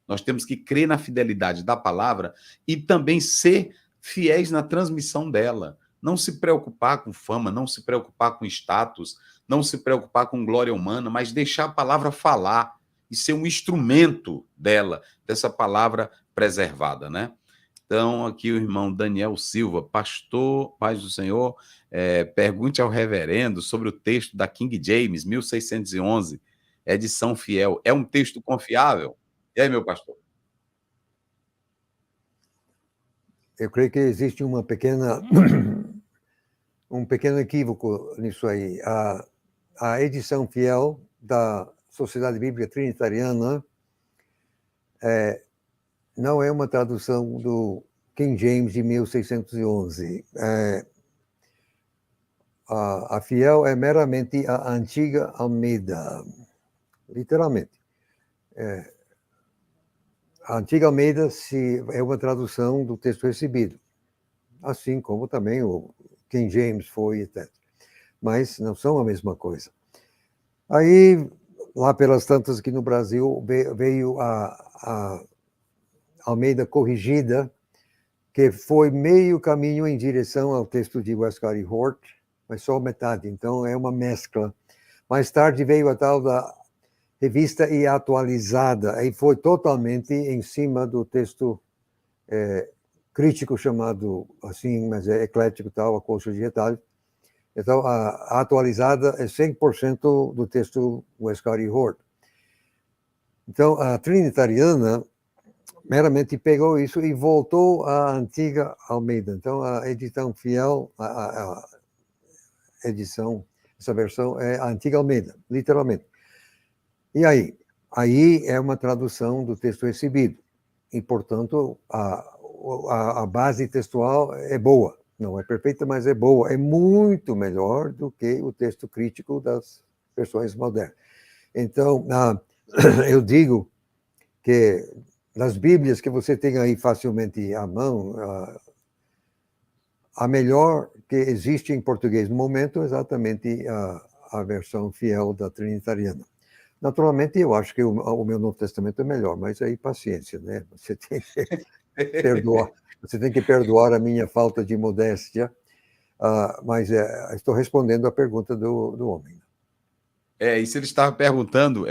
Nós temos que crer na fidelidade da palavra e também ser fiéis na transmissão dela. Não se preocupar com fama, não se preocupar com status, não se preocupar com glória humana, mas deixar a palavra falar e ser um instrumento dela, dessa palavra preservada, né? Então, aqui o irmão Daniel Silva, pastor, paz do Senhor, pergunte ao reverendo sobre o texto da King James, 1611, edição fiel. É um texto confiável? E aí, meu pastor? Eu creio que existe um pequeno equívoco nisso aí. A edição fiel da Sociedade Bíblica Trinitariana não é uma tradução do King James de 1611. A fiel é meramente a antiga Almeida, literalmente. A antiga Almeida é uma tradução do texto recebido, assim como também o King James foi, etc. Mas não são a mesma coisa. Aí, lá pelas tantas aqui no Brasil, veio a Almeida corrigida, que foi meio caminho em direção ao texto de Westcott e Hort, mas só metade, então é uma mescla. Mais tarde veio a tal da Revista e Atualizada, aí foi totalmente em cima do texto crítico chamado assim, mas é eclético tal, a coxa de retalho. Então, a atualizada é 100% do texto Westcott e Hort. Então, a trinitariana meramente pegou isso e voltou à antiga Almeida. Então, a edição fiel, a edição, essa versão é a antiga Almeida, literalmente. E aí? Aí é uma tradução do texto recebido. E, portanto, a base textual é boa. Não é perfeita, mas é boa. É muito melhor do que o texto crítico das versões modernas. Então, eu digo que nas Bíblias que você tem aí facilmente à mão, a melhor que existe em português no momento é exatamente a versão fiel da Trinitariana. Naturalmente, eu acho que o meu Novo Testamento é melhor, mas aí paciência, né? Você tem que perdoar a minha falta de modéstia, mas estou respondendo a pergunta do homem. E se ele estava perguntando,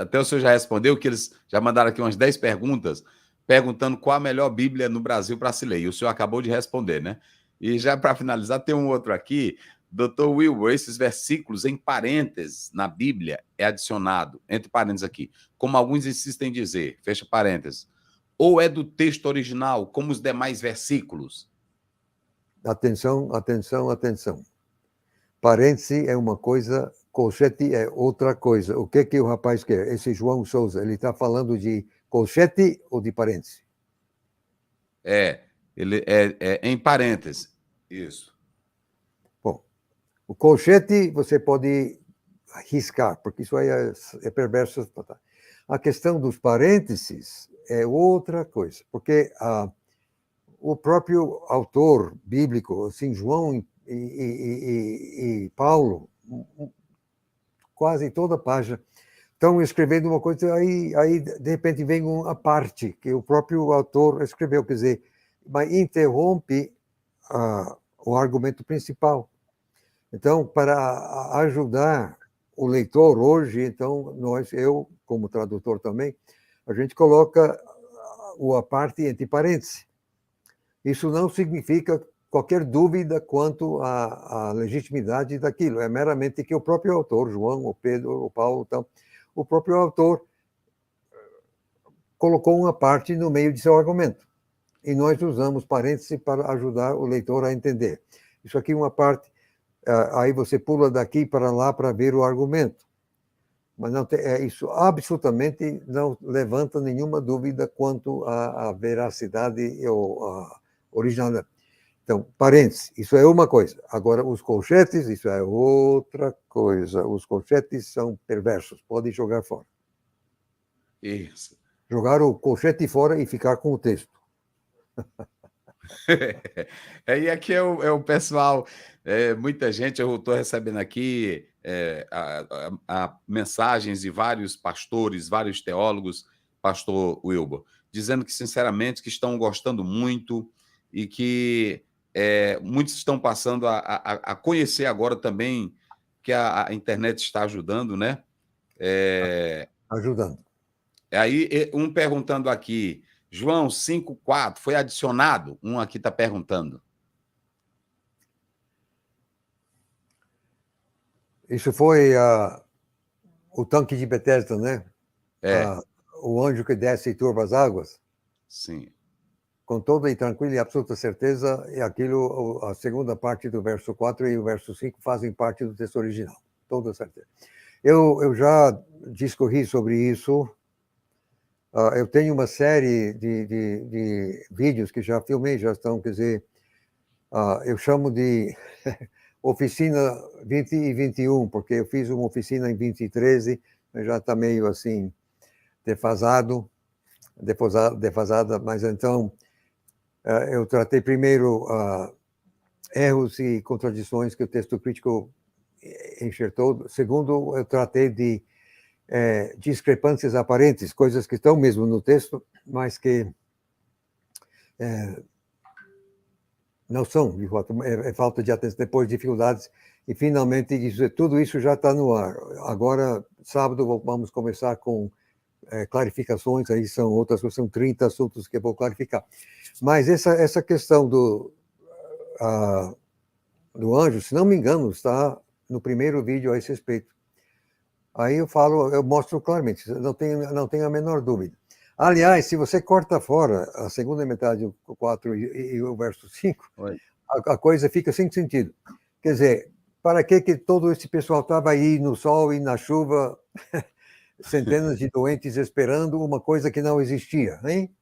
até o senhor já respondeu, que eles já mandaram aqui umas 10 perguntas, perguntando qual a melhor Bíblia no Brasil para se ler. E o senhor acabou de responder, né? E já para finalizar, tem um outro aqui. Doutor Wilbur, esses versículos em parênteses na Bíblia é adicionado, entre parênteses aqui, como alguns insistem em dizer, fecha parênteses, ou é do texto original, como os demais versículos? Atenção, atenção, atenção. Parêntese é uma coisa, colchete é outra coisa. O que o rapaz quer? Esse João Souza, ele está falando de colchete ou de parêntese? Ele é em parênteses, isso. Bom, o colchete você pode riscar, porque isso aí é perverso. A questão dos parênteses é outra coisa, porque o próprio autor bíblico, assim, João e Paulo, quase toda a página, estão escrevendo uma coisa, aí de repente vem uma parte que o próprio autor escreveu, quer dizer, mas interrompe o argumento principal. Então, para ajudar o leitor hoje, então, eu, como tradutor também, a gente coloca a parte entre parênteses. Isso não significa qualquer dúvida quanto à legitimidade daquilo. É meramente que o próprio autor, João, ou Pedro, ou Paulo, então, o próprio autor colocou uma parte no meio de seu argumento. E nós usamos parênteses para ajudar o leitor a entender. Isso aqui é uma parte, aí você pula daqui para lá para ver o argumento. Mas não isso absolutamente não levanta nenhuma dúvida quanto à veracidade ou à originalidade. Então, parênteses, isso é uma coisa. Agora, os colchetes, isso é outra coisa. Os colchetes são perversos, podem jogar fora. Isso. Jogar o colchete fora e ficar com o texto. E aqui é o pessoal, muita gente, eu estou recebendo aqui mensagens de vários pastores, vários teólogos, pastor Wilbur, dizendo que, sinceramente, que estão gostando muito e que muitos estão passando a conhecer agora também que a internet está ajudando, né? Ajudando. Aí, um perguntando aqui, João 5,4 foi adicionado? Um aqui está perguntando. Isso foi o tanque de Bethesda, né? o anjo que desce e turva as águas? Sim. Com toda e tranquila e absoluta certeza, é aquilo, a segunda parte do verso 4 e o verso 5 fazem parte do texto original. Toda certeza. Eu já discorri sobre isso. Eu tenho uma série de vídeos que já filmei, já estão, quer dizer, eu chamo de oficina 20 e 21, porque eu fiz uma oficina em 2013, mas já está meio assim, defasada, mas então eu tratei primeiro erros e contradições que o texto crítico enxertou. Segundo, eu tratei de discrepâncias aparentes, coisas que estão mesmo no texto, mas que não são, de fato, é falta de atenção, depois dificuldades, e finalmente tudo isso já está no ar. Agora, sábado, vamos começar com clarificações, aí são outras coisas, são 30 assuntos que eu vou clarificar. Mas essa questão do anjo, se não me engano, está no primeiro vídeo a esse respeito. Aí eu mostro claramente, não tenho a menor dúvida. Aliás, se você corta fora a segunda metade do 4 e o verso 5, a coisa fica sem sentido. Quer dizer, para que todo esse pessoal estava aí no sol e na chuva, centenas de doentes esperando uma coisa que não existia, hein?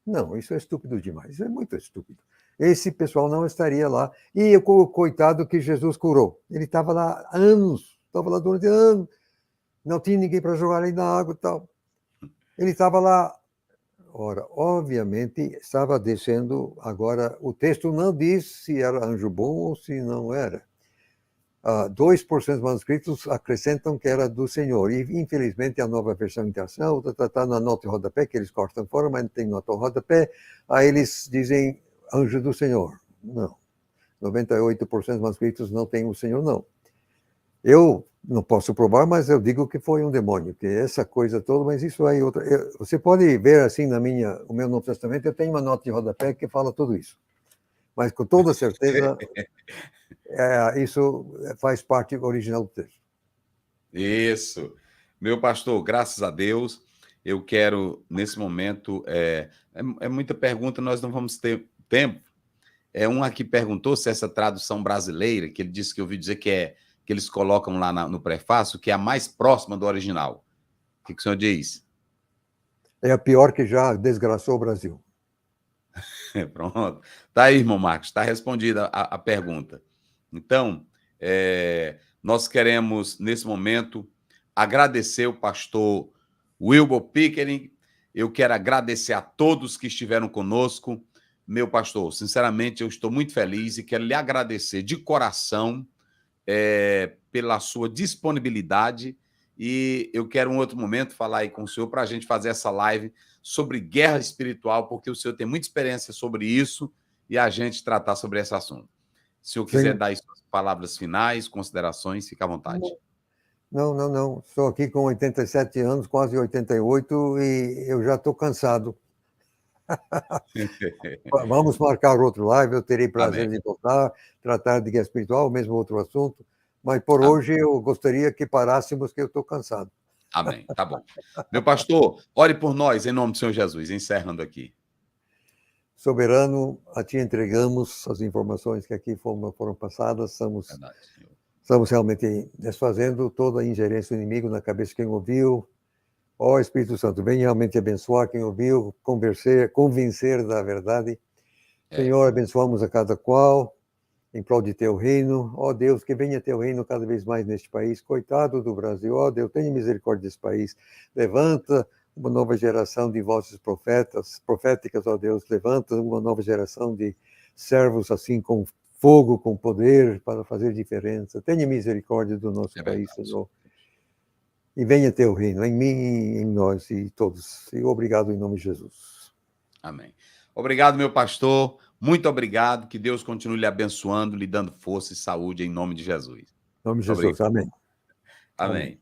Não, isso é estúpido demais, isso é muito estúpido. Esse pessoal não estaria lá. E o coitado que Jesus curou, ele estava lá anos, estava lá durante anos, não tinha ninguém para jogar ele na água e tal. Ele estava lá. Ora, obviamente, estava descendo. Agora, o texto não diz se era anjo bom ou se não era. 2% dos manuscritos acrescentam que era do Senhor. E, infelizmente, a nova versão internacional está na nota de rodapé, que eles cortam fora, mas não tem nota de rodapé. Aí eles dizem anjo do Senhor. Não. 98% dos manuscritos não tem o Senhor, não. Eu não posso provar, mas eu digo que foi um demônio, que essa coisa toda, mas isso aí outra. Você pode ver assim o meu Novo Testamento, eu tenho uma nota de rodapé que fala tudo isso. Mas com toda certeza, isso faz parte original do texto. Isso. Meu pastor, graças a Deus, eu quero, nesse momento, é muita pergunta, nós não vamos ter tempo. Um aqui perguntou se essa tradução brasileira, que ele disse que eu ouvi dizer que eles colocam lá no prefácio, que é a mais próxima do original. O que o senhor diz? É a pior que já desgraçou o Brasil. Pronto. Tá aí, irmão Marcos, está respondida a pergunta. Então, nós queremos, nesse momento, agradecer o pastor Wilbur Pickering. Eu quero agradecer a todos que estiveram conosco. Meu pastor, sinceramente, eu estou muito feliz e quero lhe agradecer de coração pela sua disponibilidade, e eu quero, um outro momento, falar aí com o senhor para a gente fazer essa live sobre guerra espiritual, porque o senhor tem muita experiência sobre isso e a gente tratar sobre esse assunto. Se o senhor quiser dar as suas palavras finais, considerações, fica à vontade. Não. Estou aqui com 87 anos, quase 88, e eu já estou cansado. Vamos marcar outro live, eu terei prazer de voltar, tratar de guerra espiritual, mesmo outro assunto, mas por hoje eu gostaria que parássemos, que eu estou cansado. Amém, tá bom. Meu pastor, ore por nós, em nome do Senhor Jesus, encerrando aqui. Soberano, a ti entregamos as informações que aqui foram passadas, estamos realmente desfazendo toda a ingerência do inimigo na cabeça de quem ouviu. Ó Espírito Santo, vem realmente abençoar quem ouviu, convencer da verdade. Senhor, abençoamos a cada qual, em prol de teu reino. Ó Deus, que venha teu reino cada vez mais neste país. Coitado do Brasil, ó Deus, tenha misericórdia desse país. Levanta uma nova geração de vozes proféticas, ó Deus. Levanta uma nova geração de servos assim com fogo, com poder, para fazer diferença. Tenha misericórdia do nosso país, Senhor. E venha teu reino em mim, em nós e todos. E obrigado em nome de Jesus. Amém. Obrigado, meu pastor. Muito obrigado. Que Deus continue lhe abençoando, lhe dando força e saúde em nome de Jesus. Em nome de Jesus. Amém. Amém.